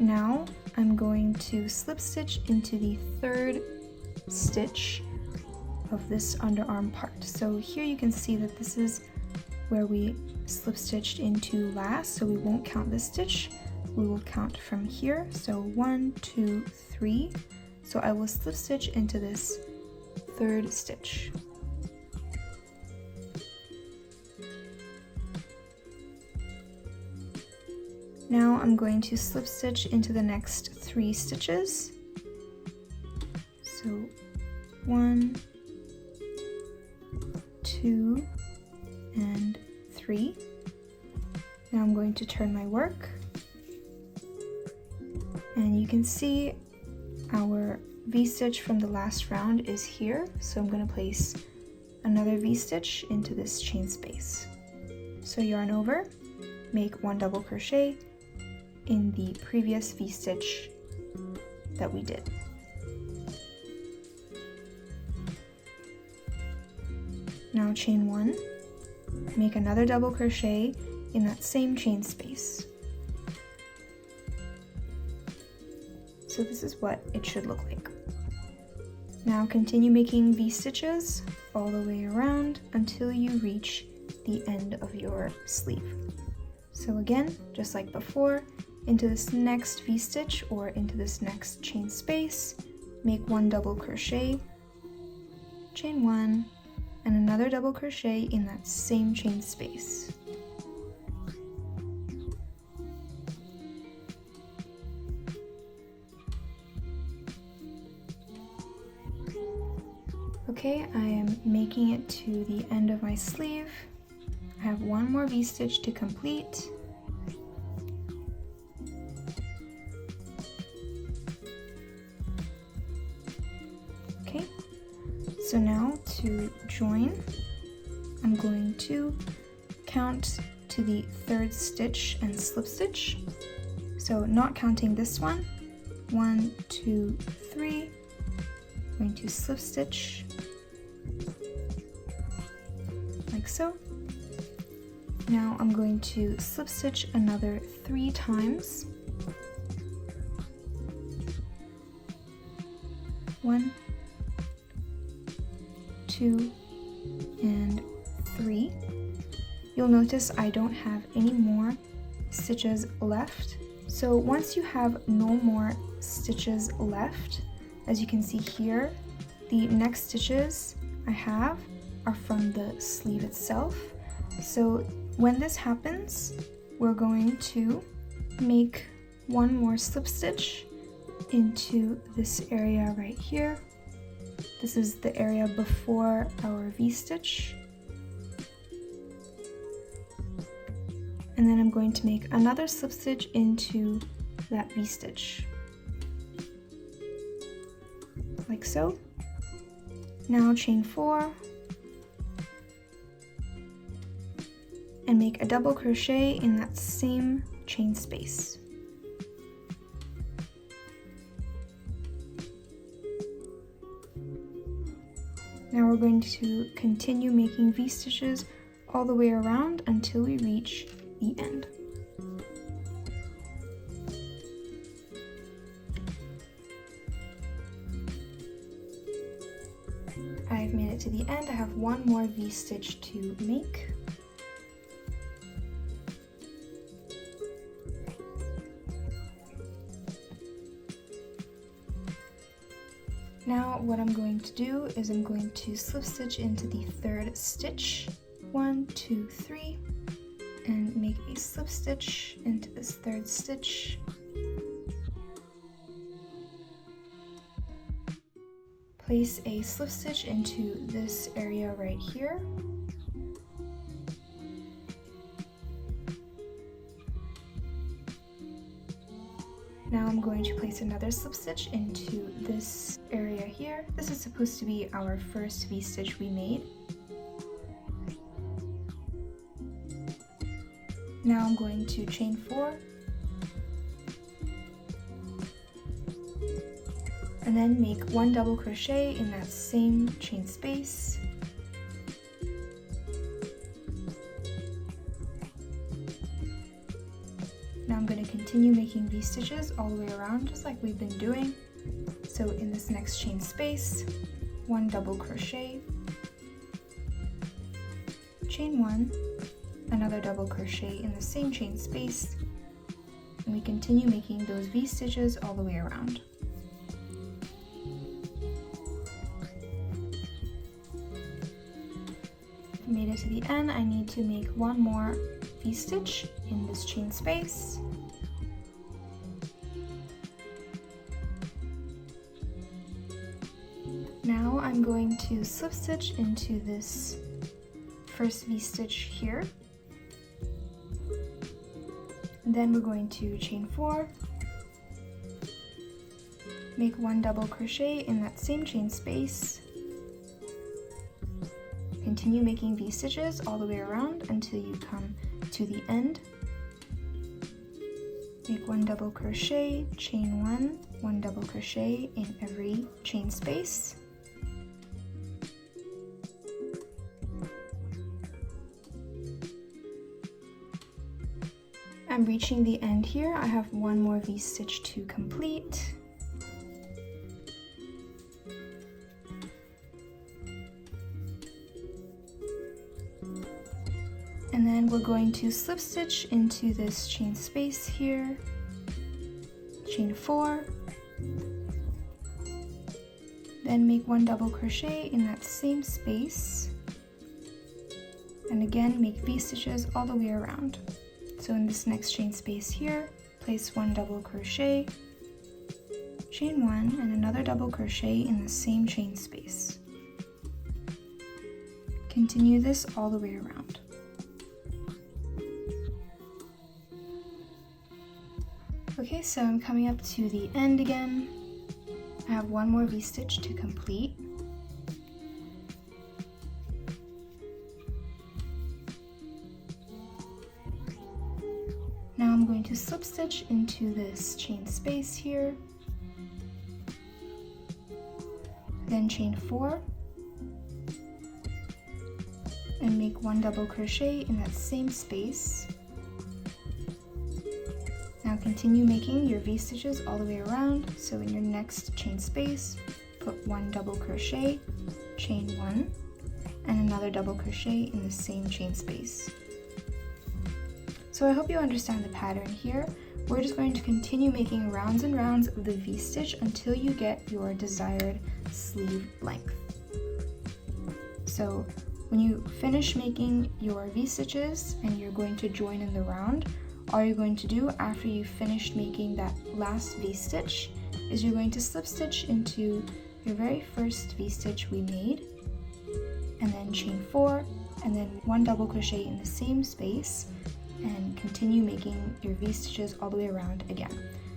Now I'm going to slip stitch into the 3rd stitch of this underarm part. So here you can see that this is where we slip stitched into last, so we won't count this stitch. We will count from here. So 1, 2, 3. So I will slip stitch into this 3rd stitch. Now I'm going to slip stitch into the next 3 stitches. So 1, 2, and 3. Now I'm going to turn my work, and you can see our V-stitch from the last round is here, so I'm going to place another V-stitch into this chain space. So yarn over, make 1 double crochet in the previous V-stitch that we did. Now chain 1, make another double crochet in that same chain space. So this is what it should look like. Now continue making V-stitches all the way around until you reach the end of your sleeve. So again, just like before, into this next V-stitch or into this next chain space, make 1 double crochet, chain 1, and another double crochet in that same chain space. Okay, I am making it to the end of my sleeve. I have 1 more V-stitch to complete. Okay, so now to join, I'm going to count to the 3rd stitch and slip stitch. So not counting this one. 1, 2, 3. I'm going to slip stitch like so. Now I'm going to slip stitch another 3 times. 1, 2, and 3. You'll notice I don't have any more stitches left. So once you have no more stitches left, as you can see here, the next stitches I have are from the sleeve itself. So when this happens, we're going to make one more slip stitch into this area right here. This is the area before our V-stitch. And then I'm going to make another slip stitch into that V-stitch, like so. Now chain 4 and make a double crochet in that same chain space. Now we're going to continue making V-stitches all the way around until we reach the end. I've made it to the end. I have one more V-stitch to make. Now what I'm going to do is I'm going to slip stitch into the 3rd stitch. 1, 2, 3. And make a slip stitch into this 3rd stitch. Place a slip stitch into this area right here. Now I'm going to place another slip stitch into this area here. This is supposed to be our first V-stitch we made. Now I'm going to chain 4 and then make one double crochet in that same chain space. Now I'm going to continue making these stitches all the way around just like we've been doing. So in this next chain space, one double crochet, chain 1, another double crochet in the same chain space, and we continue making those V-stitches all the way around. Made it to the end, I need to make one more V-stitch in this chain space. Now I'm going to slip stitch into this first V-stitch here. Then we're going to chain 4, make one double crochet in that same chain space, continue making V-stitches all the way around until you come to the end. Make one double crochet, chain 1, one double crochet in every chain space. I'm reaching the end here. I have one more V-stitch to complete. And then we're going to slip stitch into this chain space here, chain 4, then make one double crochet in that same space, and again make V-stitches all the way around. So in this next chain space here, place one double crochet, chain 1, and another double crochet in the same chain space. Continue this all the way around. Okay, so I'm coming up to the end again. I have one more V-stitch to complete. Now I'm going to slip stitch into this chain space here, then chain 4, and make 1 double crochet in that same space. Now continue making your V-stitches all the way around, so in your next chain space, put 1 double crochet, chain 1, and another double crochet in the same chain space. So I hope you understand the pattern here. We're just going to continue making rounds and rounds of the V-stitch until you get your desired sleeve length. So when you finish making your V-stitches and you're going to join in the round, all you're going to do after you've finished making that last V-stitch is you're going to slip stitch into your very first V-stitch we made, and then chain 4, and then 1 double crochet in the same space, and continue making your V-stitches all the way around again.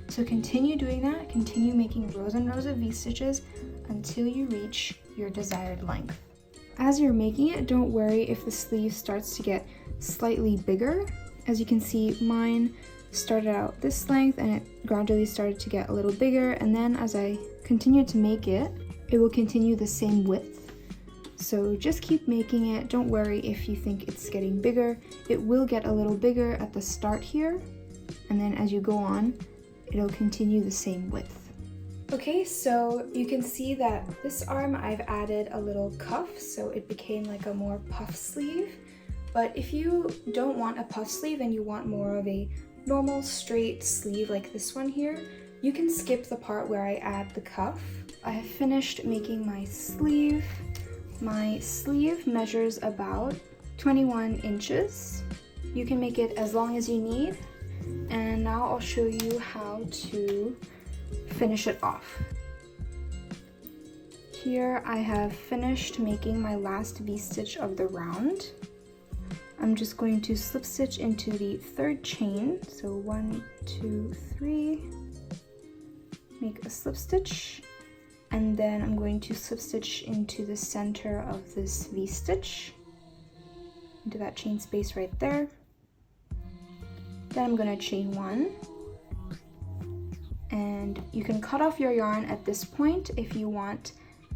So continue doing that, continue making rows and rows of V-stitches until you reach your desired length. As you're making it, don't worry if the sleeve starts to get slightly bigger. As you can see, mine started out this length and it gradually started to get a little bigger, and then as I continue to make it, it will continue the same width. So just keep making it. Don't worry if you think it's getting bigger. It will get a little bigger at the start here, and then as you go on, it'll continue the same width. Okay, so you can see that this arm I've added a little cuff, so it became like a more puff sleeve. But if you don't want a puff sleeve and you want more of a normal straight sleeve like this one here, you can skip the part where I add the cuff. I have finished making my sleeve. My sleeve measures about 21 inches. You can make it as long as you need. And now I'll show you how to finish it off. Here I have finished making my last V-stitch of the round. I'm just going to slip stitch into the 3rd chain. So 1, 2, 3, make a slip stitch, and then I'm going to slip stitch into the center of this V-stitch, into that chain space right there. Then I'm going to chain 1, and you can cut off your yarn at this point if you want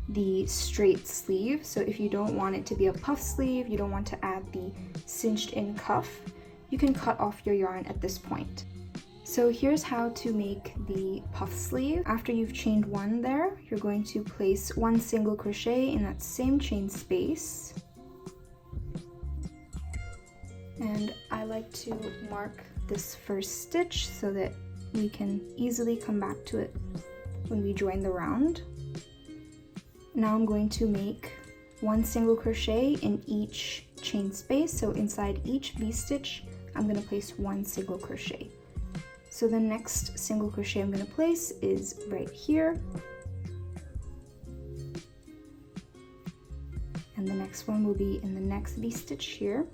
the straight sleeve. So if you don't want it to be a puff sleeve, you don't want to add the cinched in cuff, you can cut off your yarn at this point. So here's how to make the puff sleeve. After you've chained 1 there, you're going to place 1 single crochet in that same chain space. And I like to mark this first stitch so that we can easily come back to it when we join the round. Now I'm going to make 1 single crochet in each chain space. So inside each V-stitch, I'm going to place 1 single crochet. So the next single crochet I'm going to place is right here. And the next one will be in the next V-stitch here.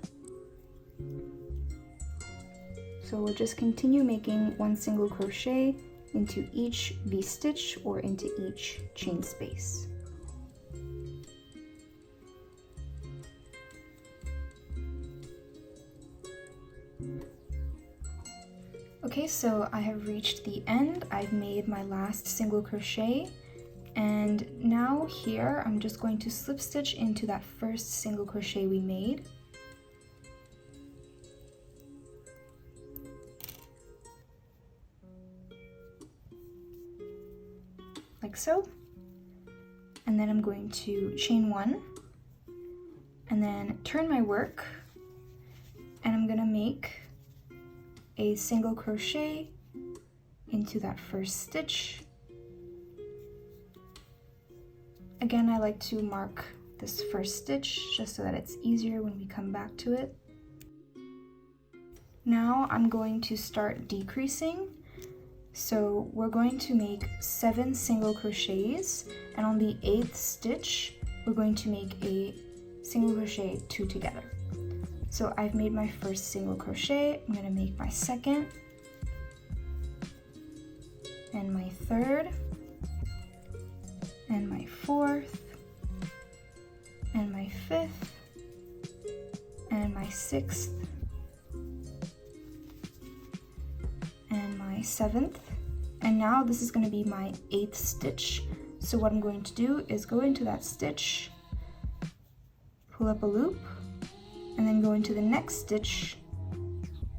So we'll just continue making 1 single crochet into each V-stitch or into each chain space. Okay, so I have reached the end. I've made my last single crochet, and now here I'm just going to slip stitch into that first single crochet we made. Like so. And then I'm going to chain 1 and then turn my work, and I'm gonna make a single crochet into that first stitch. Again, I like to mark this first stitch just so that it's easier when we come back to it. Now I'm going to start decreasing. So we're going to make 7 single crochets, and on the 8th stitch we're going to make a single crochet 2 together. So I've made my first single crochet, I'm going to make my second, and my third, and my fourth, and my fifth, and my sixth, 7th, and now this is going to be my 8th stitch. So what I'm going to do is go into that stitch, pull up a loop, and then go into the next stitch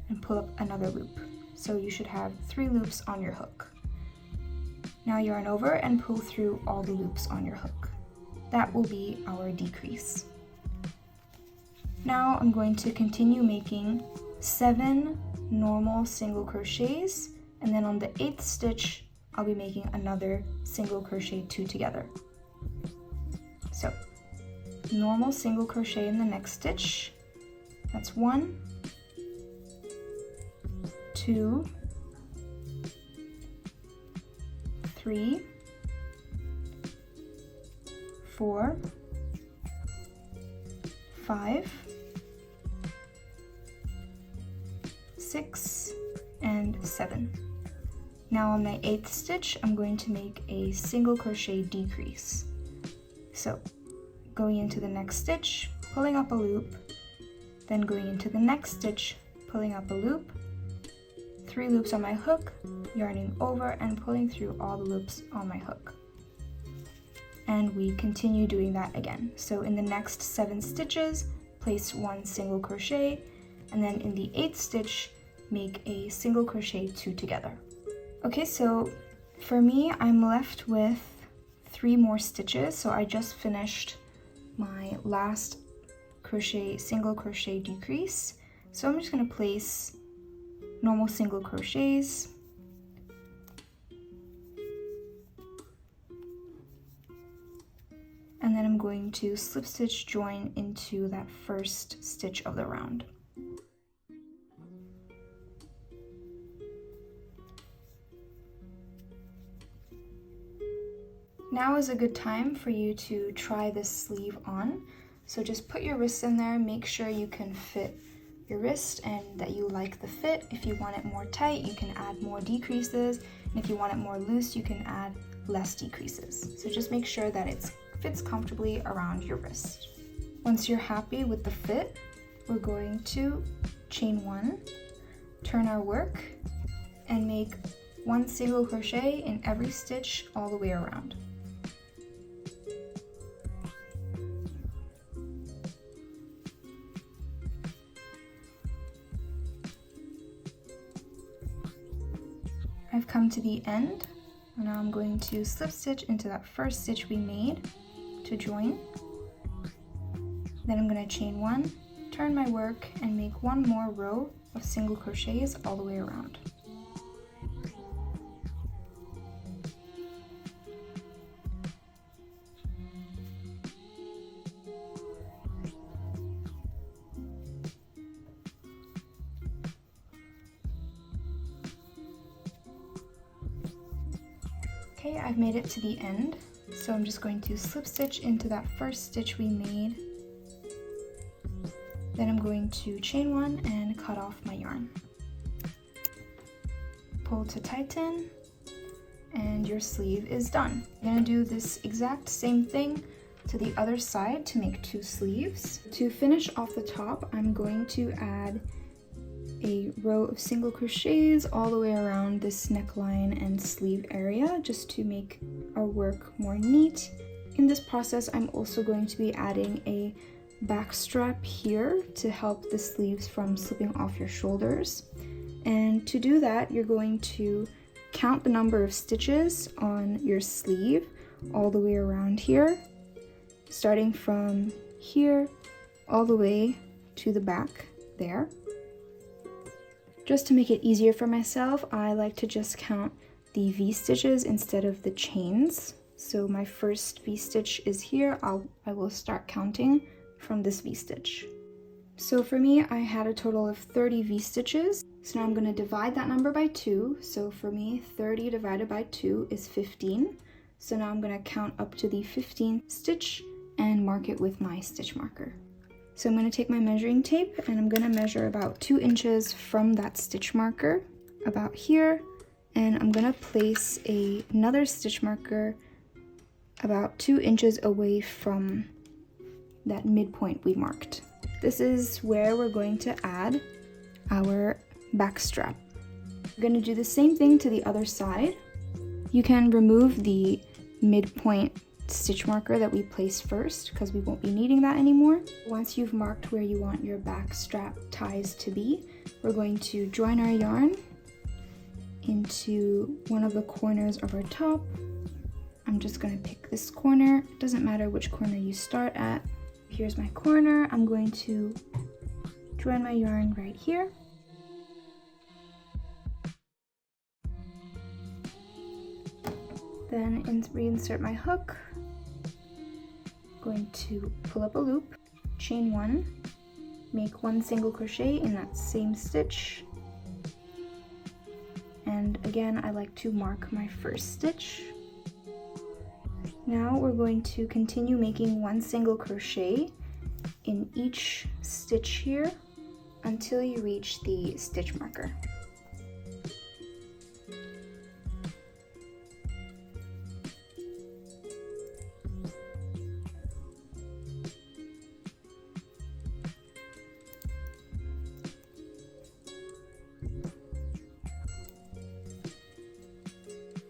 and pull up another loop. So you should have 3 loops on your hook. Now yarn over and pull through all the loops on your hook. That will be our decrease. Now I'm going to continue making 7 normal single crochets, and then on the 8th stitch I'll be making another single crochet 2 together. So normal single crochet in the next stitch. That's 1, 2, 3, 4, 5, 6, and 7. Now on my 8th stitch, I'm going to make a single crochet decrease. So going into the next stitch, pulling up a loop, then going into the next stitch, pulling up a loop, 3 loops on my hook, yarning over and pulling through all the loops on my hook. And we continue doing that again. So in the next 7 stitches, place 1 single crochet, and then in the 8th stitch, make a single crochet 2 together. Okay, so for me, I'm left with 3 more stitches. So I just finished my last single crochet decrease. So I'm just going to place normal single crochets, and then I'm going to slip stitch join into that first stitch of the round. Now is a good time for you to try this sleeve on. So just put your wrists in there, make sure you can fit your wrist and that you like the fit. If you want it more tight, you can add more decreases, and if you want it more loose, you can add less decreases. So just make sure that it fits comfortably around your wrist. Once you're happy with the fit, we're going to chain 1, turn our work, and make 1 single crochet in every stitch all the way around. I've come to the end, and now I'm going to slip stitch into that first stitch we made to join. Then I'm going to chain 1, turn my work, and make 1 more row of single crochets all the way around. Okay, I've made it to the end, so I'm just going to slip stitch into that first stitch we made. Then I'm going to chain 1 and cut off my yarn. Pull to tighten, and your sleeve is done. I'm going to do this exact same thing to the other side to make 2 sleeves. To finish off the top, I'm going to add a row of single crochets all the way around this neckline and sleeve area just to make our work more neat. In this process, I'm also going to be adding a back strap here to help the sleeves from slipping off your shoulders. And to do that, you're going to count the number of stitches on your sleeve all the way around here, starting from here all the way to the back there. Just to make it easier for myself, I like to just count the V-stitches instead of the chains. So my first V-stitch is here. I will start counting from this V-stitch. So for me, I had a total of 30 V-stitches. So now I'm going to divide that number by 2. So for me, 30 divided by 2 is 15. So now I'm going to count up to the 15th stitch and mark it with my stitch marker. So I'm going to take my measuring tape and I'm going to measure about 2 inches from that stitch marker, about here, and I'm going to place another stitch marker about 2 inches away from that midpoint we marked. This is where we're going to add our back strap. We're going to do the same thing to the other side. You can remove the midpoint stitch marker that we placed first because we won't be needing that anymore. Once you've marked where you want your back strap ties to be, we're going to join our yarn into one of the corners of our top. I'm just going to pick this corner. It doesn't matter which corner you start at. Here's my corner. I'm going to join my yarn right here. Then reinsert my hook. Going to pull up a loop, chain one, make one single crochet in that same stitch. And again, I like to mark my first stitch. Now we're going to continue making one single crochet in each stitch here until you reach the stitch marker.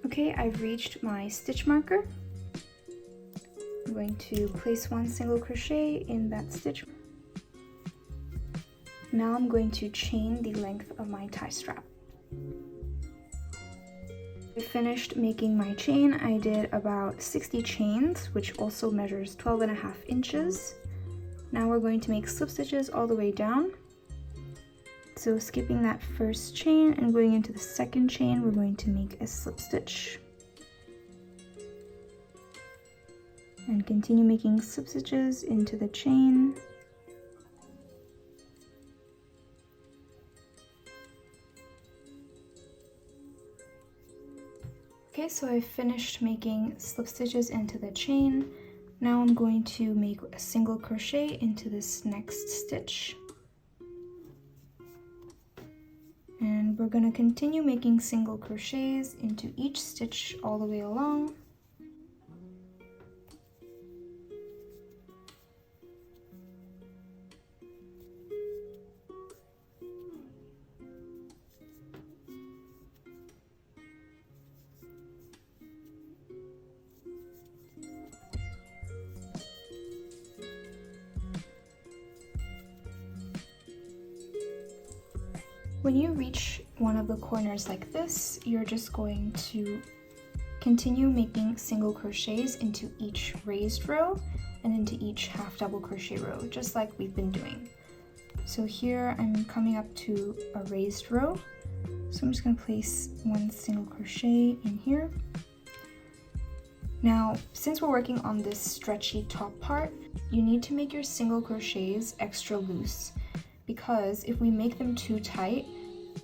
Okay, I've reached my stitch marker. I'm going to place one single crochet in that stitch. Now I'm going to chain the length of my tie strap. I finished making my chain. I did about 60 chains, which also measures 12.5 inches. Now we're going to make slip stitches all the way down. So skipping that first chain and going into the second chain, we're going to make a slip stitch. And continue making slip stitches into the chain. Okay, so I've finished making slip stitches into the chain. Now I'm going to make a single crochet into this next stitch. And we're going to continue making single crochets into each stitch all the way along. When you reach one of the corners like this, you're just going to continue making single crochets into each raised row and into each half double crochet row, just like we've been doing. So here I'm coming up to a raised row. So I'm just going to place one single crochet in here. Now, since we're working on this stretchy top part, you need to make your single crochets extra loose, because if we make them too tight,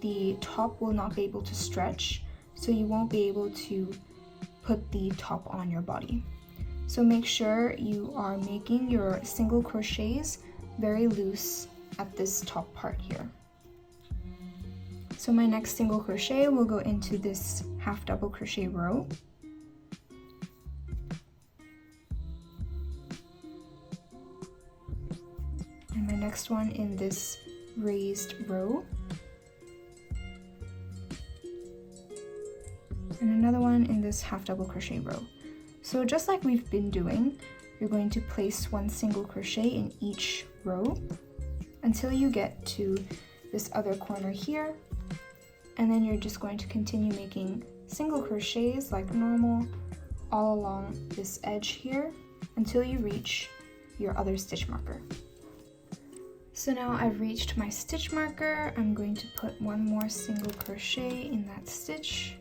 the top will not be able to stretch, so you won't be able to put the top on your body. So make sure you are making your single crochets very loose at this top part here. So my next single crochet will go into this half double crochet row. And my next one in this raised row. And another one in this half double crochet row. So just like we've been doing, you're going to place one single crochet in each row until you get to this other corner here, and then you're just going to continue making single crochets like normal all along this edge here until you reach your other stitch marker. So now I've reached my stitch marker. I'm going to put one more single crochet in that stitch,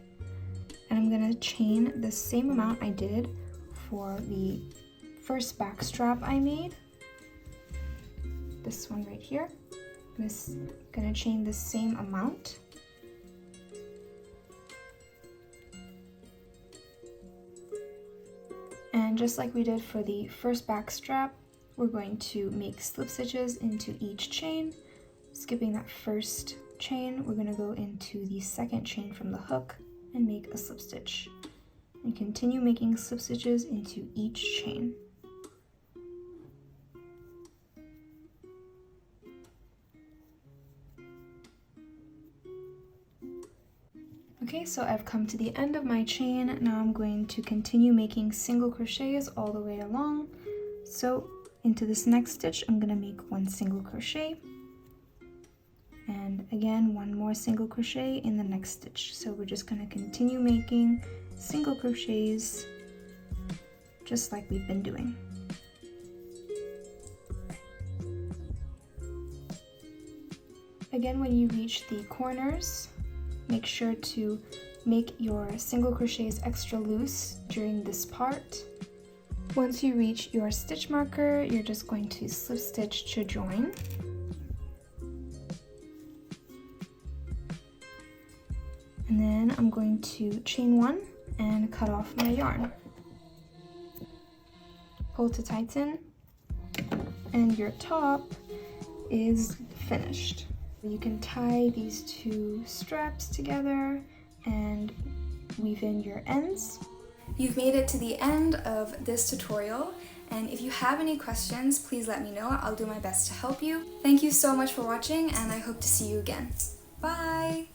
and I'm going to chain the same amount I did for the first back strap I made. This one right here. I'm going to chain the same amount. And just like we did for the first back strap, we're going to make slip stitches into each chain. Skipping that first chain, we're going to go into the second chain from the hook and make a slip stitch. And continue making slip stitches into each chain. Okay, so I've come to the end of my chain. Now I'm going to continue making single crochets all the way along. So into this next stitch, I'm gonna make 1 single crochet. And again, 1 more single crochet in the next stitch. So we're just gonna continue making single crochets just like we've been doing. Again, when you reach the corners, make sure to make your single crochets extra loose during this part. Once you reach your stitch marker, you're just going to slip stitch to join. And then I'm going to chain 1 and cut off my yarn. Pull to tighten, and your top is finished. You can tie these 2 straps together and weave in your ends. You've made it to the end of this tutorial, and if you have any questions, please let me know. I'll do my best to help you. Thank you so much for watching, and I hope to see you again. Bye!